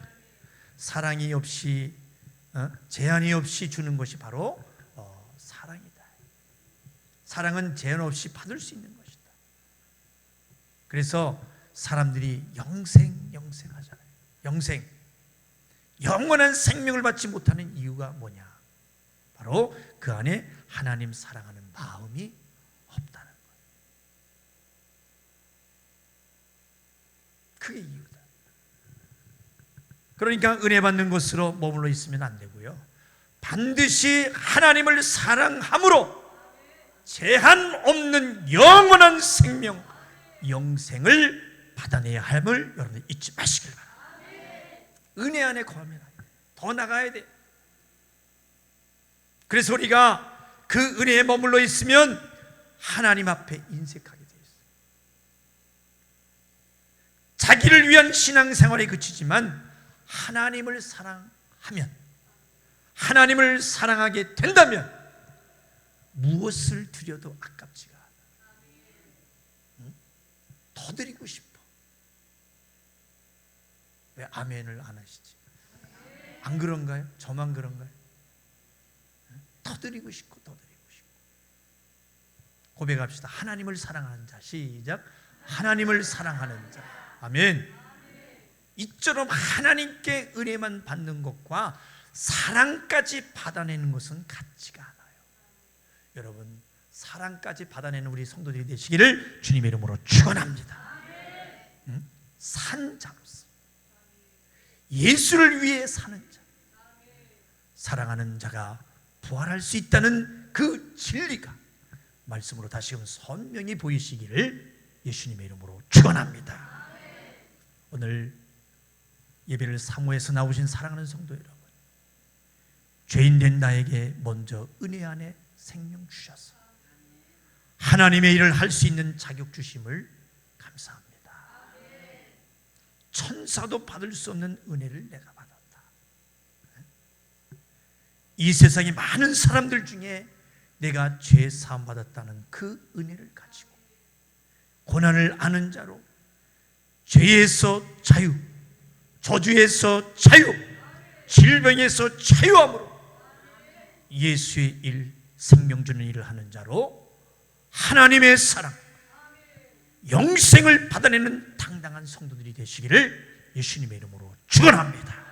사랑이 없이 제한이 없이 주는 것이 바로 사랑이다. 사랑은 제한 없이 받을 수 있는 것이다. 그래서 사람들이 영생하잖아요. 영원한 생명을 받지 못하는 이유가 뭐냐? 바로 그 안에 하나님 사랑하는 마음이 없다는 거예요. 그게 이유다. 그러니까 은혜 받는 것으로 머물러 있으면 안 되고요. 반드시 하나님을 사랑함으로 제한 없는 영원한 생명, 영생을 받아내야 함을 여러분 잊지 마시길 바랍니다. 은혜 안에 거하면 더 나가야 돼. 그래서 우리가 그 은혜에 머물러 있으면 하나님 앞에 인색하게 돼 있어요. 자기를 위한 신앙생활에 그치지만 하나님을 사랑하면, 하나님을 사랑하게 된다면 무엇을 드려도 아깝지가 않아. 더 드리고 싶어. 왜 아멘을 안 하시지? 안 그런가요? 저만 그런가요? 더 드리고 싶고 더 드리고 싶고. 고백합시다. 하나님을 사랑하는 자. 시작. 하나님을 사랑하는 자. 아멘. 이처럼 하나님께 은혜만 받는 것과 사랑까지 받아내는 것은 같지가 않아요. 여러분, 사랑까지 받아내는 우리 성도들이 되시기를 주님의 이름으로 축원합니다. 산 자로서 예수를 위해 사는 자, 사랑하는 자가 부활할 수 있다는 그 진리가 말씀으로 다시금 선명히 보이시기를 예수님의 이름으로 축원합니다. 오늘 예배를 사모해서 나오신 사랑하는 성도 여러분, 죄인된 나에게 먼저 은혜 안에 생명 주셔서 하나님의 일을 할 수 있는 자격 주심을 감사합니다. 천사도 받을 수 없는 은혜를 내가 받았다. 이 세상의 많은 사람들 중에 내가 죄 사함 받았다는 그 은혜를 가지고 고난을 아는 자로 죄에서 자유, 저주에서 자유, 질병에서 자유함으로 예수의 일, 생명 주는 일을 하는 자로 하나님의 사랑, 영생을 받아내는 당당한 성도들이 되시기를 예수님의 이름으로 축원합니다.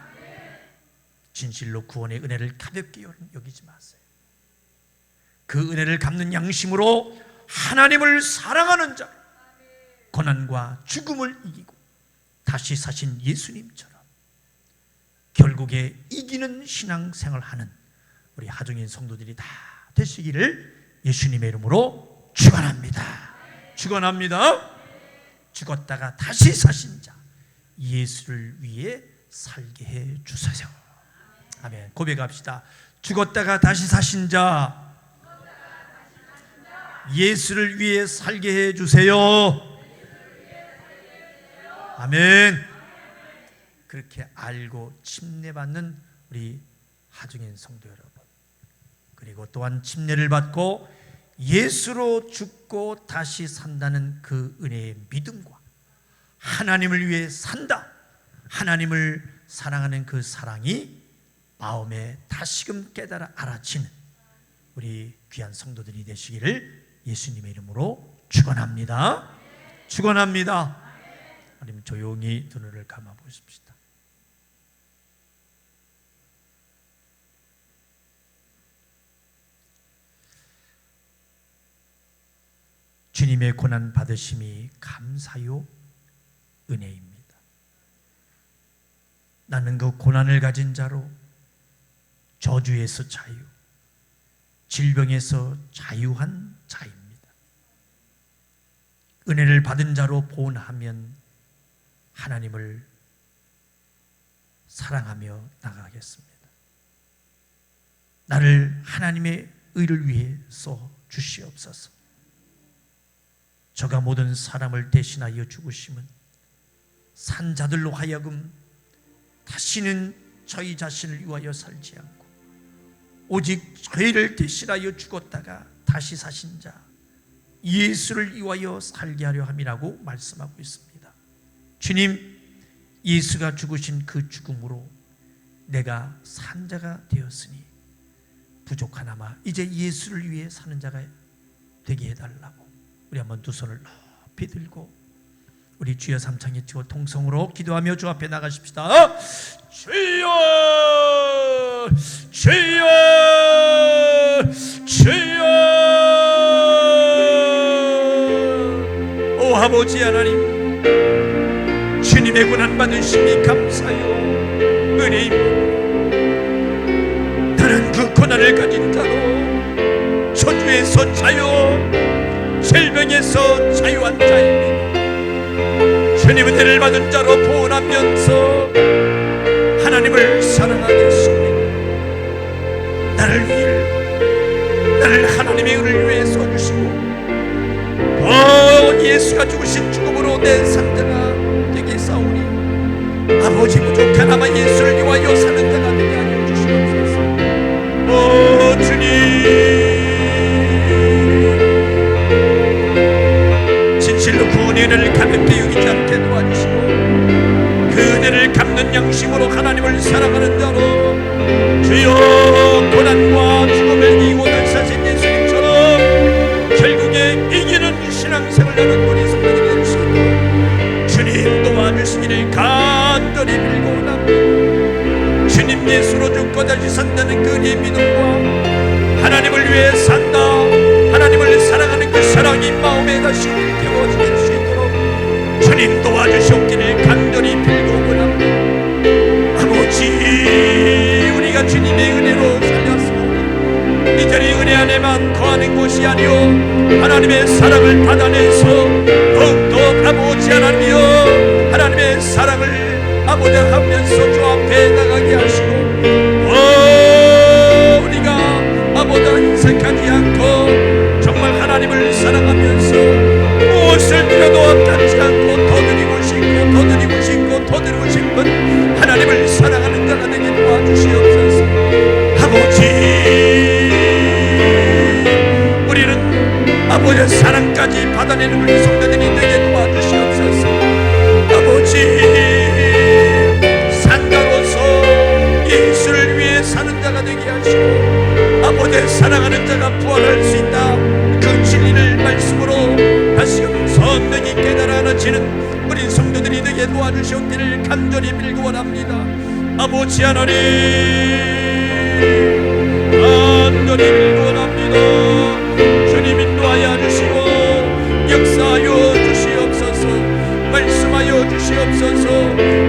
진실로 구원의 은혜를 가볍게 여기지 마세요. 그 은혜를 갚는 양심으로 하나님을 사랑하는 자, 고난과 죽음을 이기고 다시 사신 예수님처럼 결국에 이기는 신앙생활을 하는 우리 하중인 성도들이 다 되시기를 예수님의 이름으로 축원합니다. 축원합니다. 죽었다가 다시 사신 자, 예수를 위해 살게 해 주소서. 아멘. 고백합시다. 죽었다가 다시 사신 자, 예수를 위해 살게 해 주세요. 아멘. 그렇게 알고 침례받는 우리 하중인 성도 여러분, 그리고 또한 침례를 받고 예수로 죽고 다시 산다는 그 은혜의 믿음과 하나님을 위해 산다, 하나님을 사랑하는 그 사랑이 마음에 다시금 깨달아 알아지는 우리 귀한 성도들이 되시기를 예수님의 이름으로 축원합니다. 축원합니다. 하나님, 조용히 두 눈을 감아 보십시다. 주님의 고난 받으심이 감사요 은혜입니다. 나는 그 고난을 가진 자로 저주에서 자유, 질병에서 자유한 자입니다. 은혜를 받은 자로 본하면 하나님을 사랑하며 나가겠습니다. 나를 하나님의 의를 위해 써 주시옵소서. 저가 모든 사람을 대신하여 죽으심은 산자들로 하여금 다시는 저희 자신을 위하여 살지 않고 오직 죄를 대신하여 죽었다가 다시 사신 자 예수를 위하여 살게 하려 함이라고 말씀하고 있습니다. 주님, 예수가 죽으신 그 죽음으로 내가 산 자가 되었으니 부족하나마 이제 예수를 위해 사는 자가 되게 해달라고 우리 한번 두 손을 높이 들고 우리 주여 삼창에 치고 통성으로 기도하며 주 앞에 나가십시다. 주여, 주여, 주여. 오 아버지 하나님, 주님의 고난 받으심이 감사요 은혜입니다. 나는 그 고난을 가진 자로 저주에서 자유, 질병에서 자유한 자입니다. 주님 은혜를 받은 자로 보호하면서 하나님을 사랑하겠습니다. 나를 하나님의 의를 위해 써주시고 예수가 죽으신 죽음으로 내 산자가 되게 싸우니 아버지 부족하나마 예수를 위하여 사는 자가 되게 하여 주시옵소서. 오 주님, 진실로 그 은혜를 가볍게 여기지 않게 도와주시고 그 은혜를 갚는 양심으로 하나님을 사랑하는 자로 주여 고난과 죽음을 이기고 다시 사신 예수님처럼 결국에 이기는 신앙생활을 하는 우리 성도들이 될 수 있도록 주님 도와주시기를 간절히 빌고옵나이다. 주님 예수로 죽고 다시 산다는 그 은혜의 믿음과 하나님을 위해 산다, 하나님을 사랑하는 그 사랑이 마음에 다시 일깨워질 수 있도록 주님 도와주시옵기를 간절히 빌고옵나이다. 아버지, 우리가 주님의 은혜로 살렸으니 이전의 은혜 안에만 거하는 것이 아니오 하나님의 사랑을 받아내서 더욱더 아버지 하나님이여 하나님의 사랑을 아버지 하면서 주 앞에 나가게 하시고 우리가 아버지 인색하지 않고 정말 하나님을 사랑하면서 무엇을 드려도 아깝지 않고 더 드리고 싶고 더 드리고 싶고 더 드리고 싶은 하나님을 사랑하는 자가 되게 도와주시옵소서. 아버지, 우리는 아버지의 사랑까지 받아내는 우리 성도들이 되게 도와주시옵소서. 아버지, 산자로서 예수를 위해 사는 자가 되게 하시고 아버지의 사랑하는 자가 부활할 수 있다, 그 진리를 말씀으로 다시금 선명히 깨달아 알아지는 우리 성도들이 되게 도와주시옵기를 간절히 빌고 원합니다. 아버지 하나님, 간절히 빌고 원합니다. 주님 인도하여 주시고 역사하여 주시옵소서. 말씀하여 주시옵소서.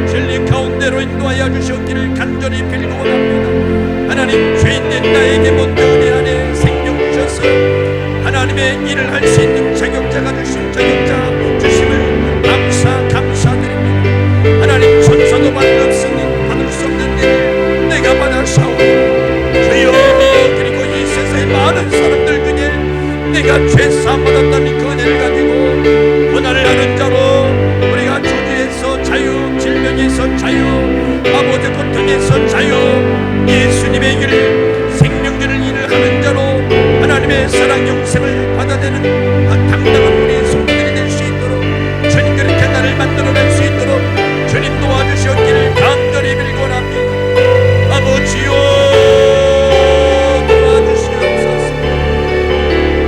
진리 가운데로 인도하여 주시옵기를 간절히 빌고 원합니다. 하나님, 죄인된 나에게 먼저 은혜 안에 생명 주셔서 하나님의 일을 할 수 있는 자격자가 주신 자격자 주심을 감사드립니다. 하나님, 천사도 받을 수 없는 일을 내가 받아 사오니 주여, 그리고 이 세상의 많은 사람들 중에 내가 죄사함 받았다는 그 은혜를 가지고 고난을 하는 자로 우리가 저주에서 자유, 질병에서 자유, 아버지 고통에서 자유, 예수님의 길, 생명주를 일을 하는 자로 하나님의 사랑 영생을 받아내는 당당한 우리 성도들이 될 수 있도록 주님 그렇게 나를 만들어낼 수 있도록 주님 도와주시옵기를 간절히 빌고 합니다. 아버지요, 도와주시옵소서.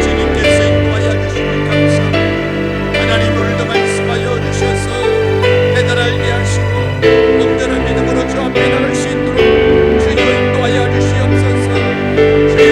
주님께서 인도하여 주시니 감사합니다. 하나님, 오늘도 말씀하여 주셔서 깨달게 하시고 온전한 믿음으로 주 앞에 나갈 수 있도록 주여 인도하여 주시옵소서. 주여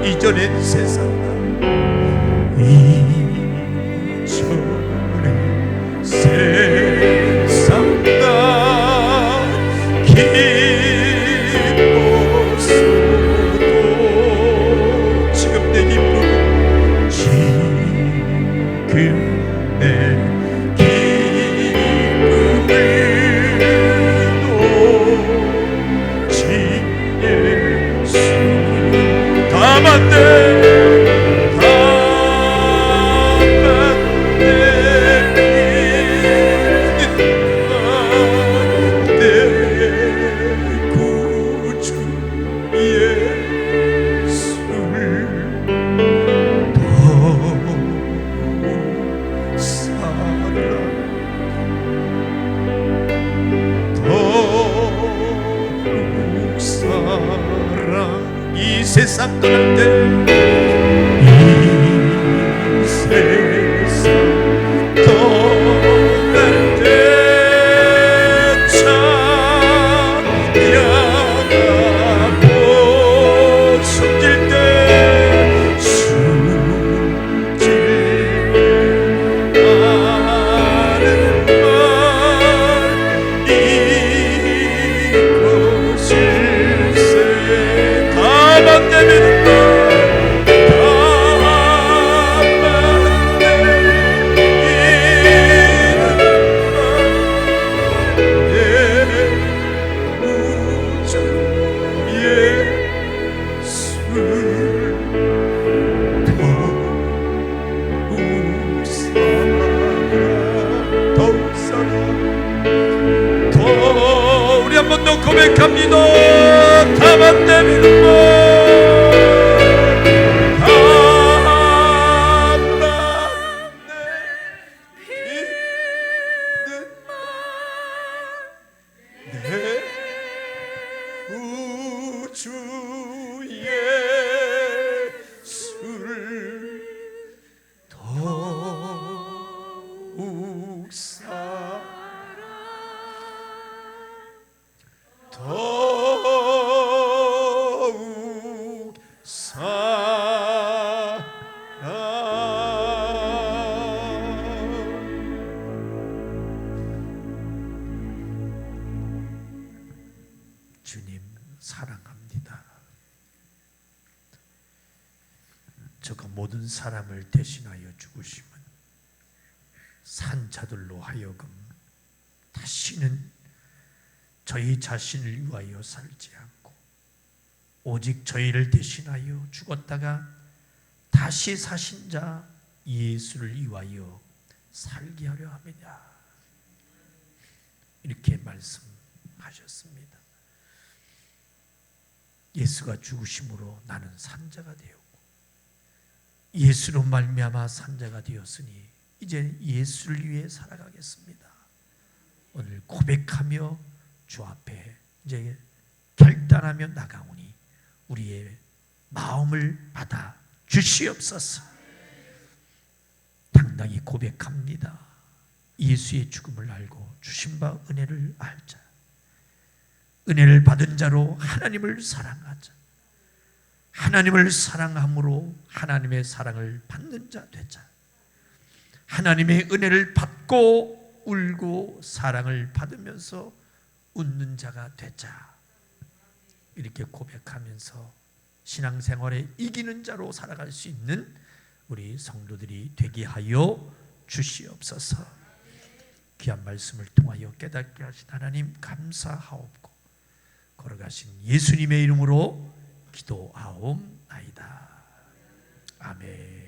이전의 세상과 이전의 세상과 기뻤어도 지금 내 기쁨은 지금 내 기쁨을 오직 예수 이 세상 떠날 때 이 세상 떠날 고백합니다. 다만 내 믿음만 더욱 사랑 주님 사랑합니다. 저가 모든 사람을 대신하여 죽으심은 산자들로 하여금 다시는 저희 자신을 위하여 살지 않고 오직 저희를 대신하여 죽었다가 다시 사신 자 예수를 위하여 살게 하려 함이냐, 이렇게 말씀하셨습니다. 예수가 죽으심으로 나는 산자가 되었고 예수로 말미암아 산자가 되었으니 이제 예수를 위해 살아가겠습니다. 오늘 고백하며 주 앞에 이제 결단하며 나가오니 우리의 마음을 받아 주시옵소서. 당당히 고백합니다. 예수의 죽음을 알고 주신 바 은혜를 알자. 은혜를 받은 자로 하나님을 사랑하자. 하나님을 사랑함으로 하나님의 사랑을 받는 자 되자. 하나님의 은혜를 받고 울고 사랑을 받으면서 웃는 자가 되자. 이렇게 고백하면서 신앙생활에 이기는 자로 살아갈 수 있는 우리 성도들이 되게 하여 주시옵소서. 귀한 말씀을 통하여 깨닫게 하신 하나님 감사하옵고 걸어가신 예수님의 이름으로 기도하옵나이다. 아멘.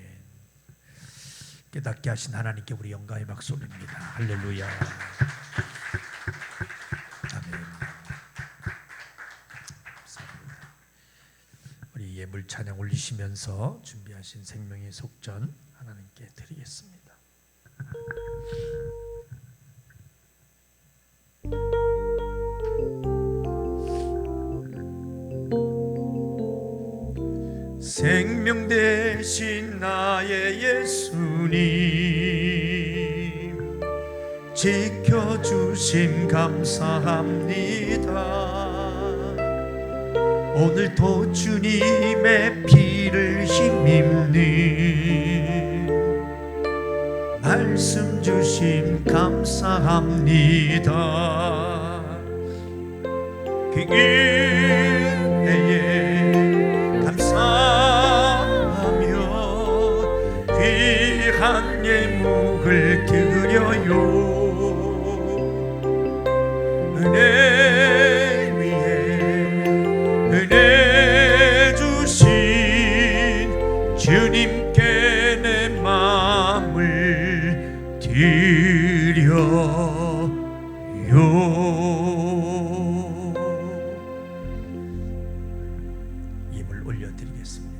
깨닫게 하신 하나님께 우리 영광의 박수 올립니다. 할렐루야. 아멘. 우리 예물 찬양 올리시면서 준비하신 생명의 속전 하나님께 드리겠습니다. 생명 대신 나의 예수님 지켜주심 감사합니다. 오늘도 주님의 피를 힘입는 말씀 주심 감사합니다. 그 은혜에 감사하며 귀한 예물을 드려요. 은혜 위에 은혜 주신 주님께 내 마음을 드려요. 예물 올려드리겠습니다.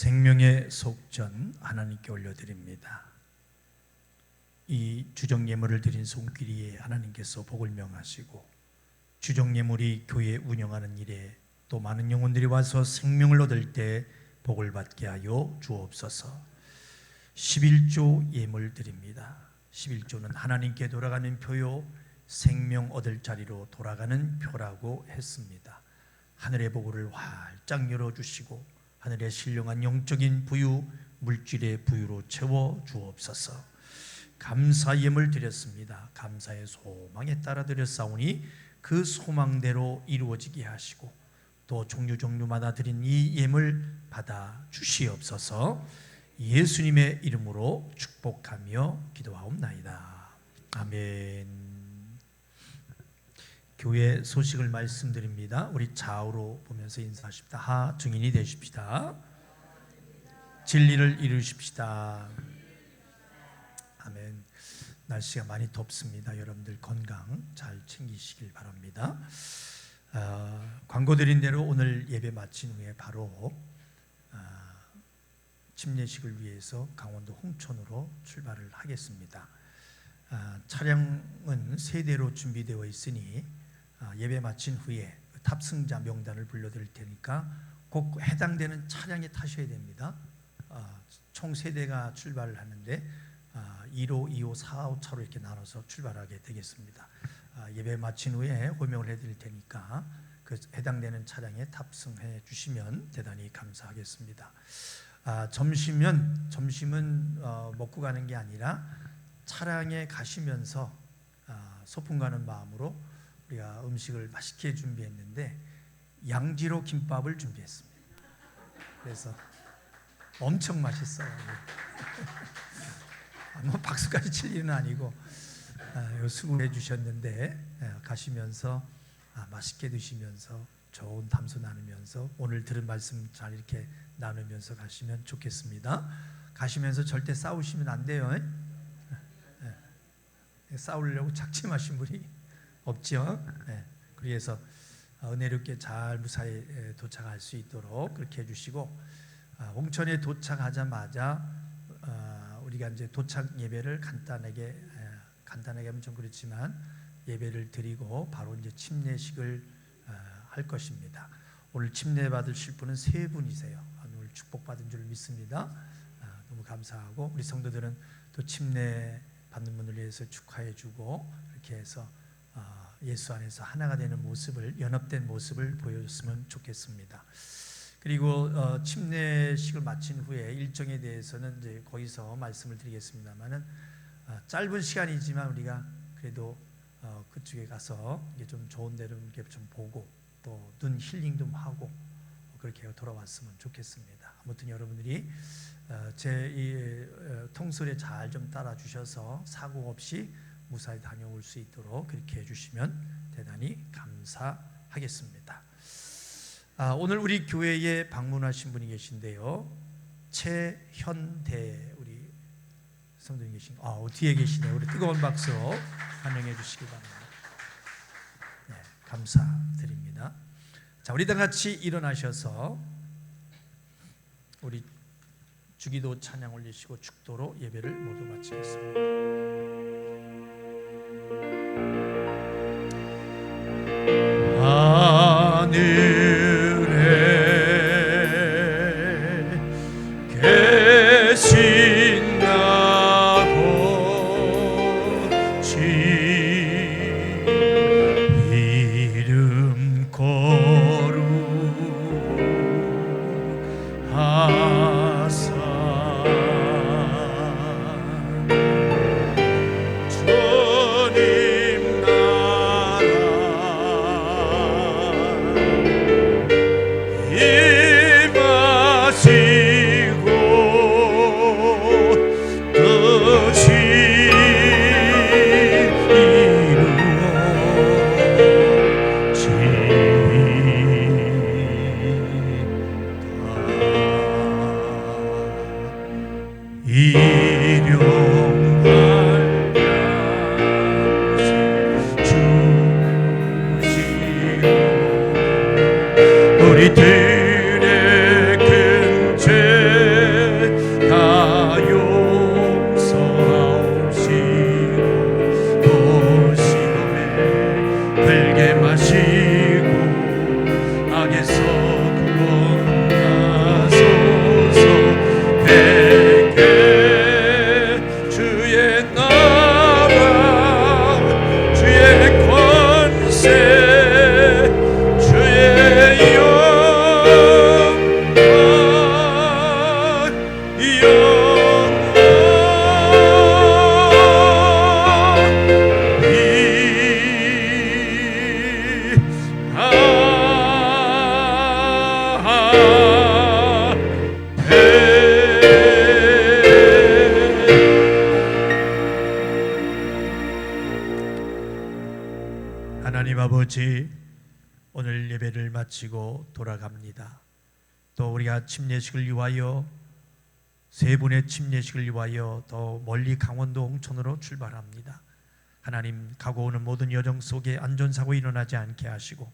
생명의 속전 하나님께 올려드립니다. 이 주정예물을 드린 손길이에 하나님께서 복을 명하시고 주정예물이 교회 운영하는 일에 또 많은 영혼들이 와서 생명을 얻을 때 복을 받게 하여 주옵소서. 11조 예물 드립니다. 11조는 하나님께 돌아가는 표요, 생명 얻을 자리로 돌아가는 표라고 했습니다. 하늘의 보고를 활짝 열어주시고 하늘의 신령한 영적인 부유, 물질의 부유로 채워 주옵소서. 감사 예물 드렸습니다. 감사의 소망에 따라 드렸사오니 그 소망대로 이루어지게 하시고 또 종류마다 드린 이 예물 받아 주시옵소서. 예수님의 이름으로 축복하며 기도하옵나이다. 아멘. 교회 소식을 말씀드립니다. 우리 좌우로 보면서 인사하십시다. 하 증인이 되십시다. 진리를 이루십시다. 아멘. 날씨가 많이 덥습니다. 여러분들 건강 잘 챙기시길 바랍니다. 광고 드린 대로 오늘 예배 마친 후에 바로 침례식을 위해서 강원도 홍천으로 출발을 하겠습니다. 차량은 3대로 준비되어 있으니 예배 마친 후에 탑승자 명단을 불러드릴 테니까 꼭 해당되는 차량에 타셔야 됩니다. 총 3대가 출발을 하는데 1호, 2호, 4호 차로 이렇게 나눠서 출발하게 되겠습니다. 예배 마친 후에 호명을 해드릴 테니까 그 해당되는 차량에 탑승해 주시면 대단히 감사하겠습니다. 점심은 먹고 가는 게 아니라 차량에 가시면서 소풍 가는 마음으로 우리가 음식을 맛있게 준비했는데 양지로 김밥을 준비했습니다. 그래서 엄청 맛있어요. 뭐 박수까지 칠 일은 아니고 수고해 주셨는데 가시면서 맛있게 드시면서 좋은 담소 나누면서 오늘 들은 말씀 잘 이렇게 나누면서 가시면 좋겠습니다. 가시면서 절대 싸우시면 안 돼요. 싸우려고 작심하신 분이 없죠. 그래서 은혜롭게 잘 무사히 도착할 수 있도록 그렇게 해주시고 홍천에 도착하자마자 우리가 이제 도착 예배를 간단하게 하면 좀 그렇지만 예배를 드리고 바로 이제 침례식을 할 것입니다. 오늘 침례 받으실 분은 3분이세요. 오늘 축복받은 줄 믿습니다. 너무 감사하고 우리 성도들은 또 침례 받는 분을 위해서 축하해주고 이렇게 해서 예수 안에서 하나가 되는 모습을 연합된 모습을 보여줬으면 좋겠습니다. 그리고 침례식을 마친 후에 일정에 대해서는 이제 거기서 말씀을 드리겠습니다만은 짧은 시간이지만 우리가 그래도 그쪽에 가서 이게 좀 좋은 데를 이렇게 좀 보고 또 눈 힐링 좀 하고 그렇게 돌아왔으면 좋겠습니다. 아무튼 여러분들이 제 이 통솔에 잘 좀 따라 주셔서 사고 없이 무사히 다녀올 수 있도록 그렇게 해주시면 대단히 감사하겠습니다. 오늘 우리 교회에 방문하신 분이 계신데요. 최현대 우리 성도님 계신가요? 뒤에 계시네요. 우리 뜨거운 박수 환영해 주시기 바랍니다. 네, 감사드립니다. 자, 우리 다 같이 일어나셔서 우리 주기도 찬양 올리시고 축도로 예배를 모두 마치겠습니다. 하늘에 계신 아버지 이름 거룩하사 흘게 마시고 악에서 구원하소서. 백개 주의 나라 주의 권세 주의 하나님 아버지, 오늘 예배를 마치고 돌아갑니다. 또 우리가 침례식을 위하여 세 분의 침례식을 위하여 더 멀리 강원도 홍천으로 출발합니다. 하나님, 가고 오는 모든 여정 속에 안전사고 일어나지 않게 하시고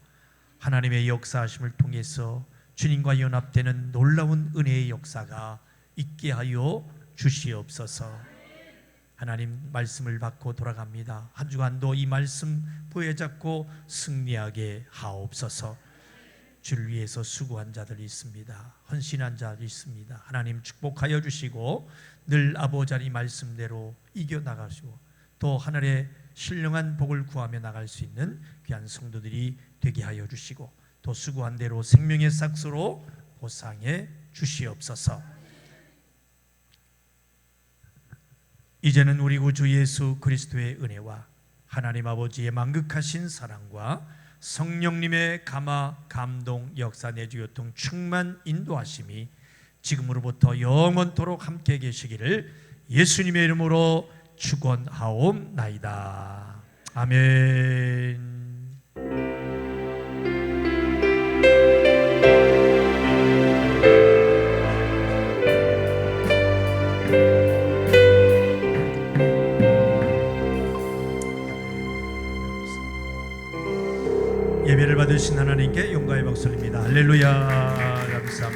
하나님의 역사하심을 통해서 주님과 연합되는 놀라운 은혜의 역사가 있게 하여 주시옵소서. 하나님, 말씀을 받고 돌아갑니다. 한 주간도 이 말씀 부여잡고 승리하게 하옵소서. 주를 위해서 수고한 자들이 있습니다. 헌신한 자들이 있습니다. 하나님 축복하여 주시고 늘 아버지 하나님 말씀대로 이겨나가시고 또 하늘의 신령한 복을 구하며 나갈 수 있는 귀한 성도들이 되게 하여 주시고 또 수고한 대로 생명의 삭수로 보상해 주시옵소서. 이제는 우리 구주 예수 그리스도의 은혜와 하나님 아버지의 만극하신 사랑과 성령님의 감화, 감동, 역사, 내주, 요통, 충만, 인도하심이 지금으로부터 영원토록 함께 계시기를 예수님의 이름으로 축원하옵나이다. 아멘. 예배를 받으신 하나님께 영광의 박수입니다. 할렐루야. 감사합니다.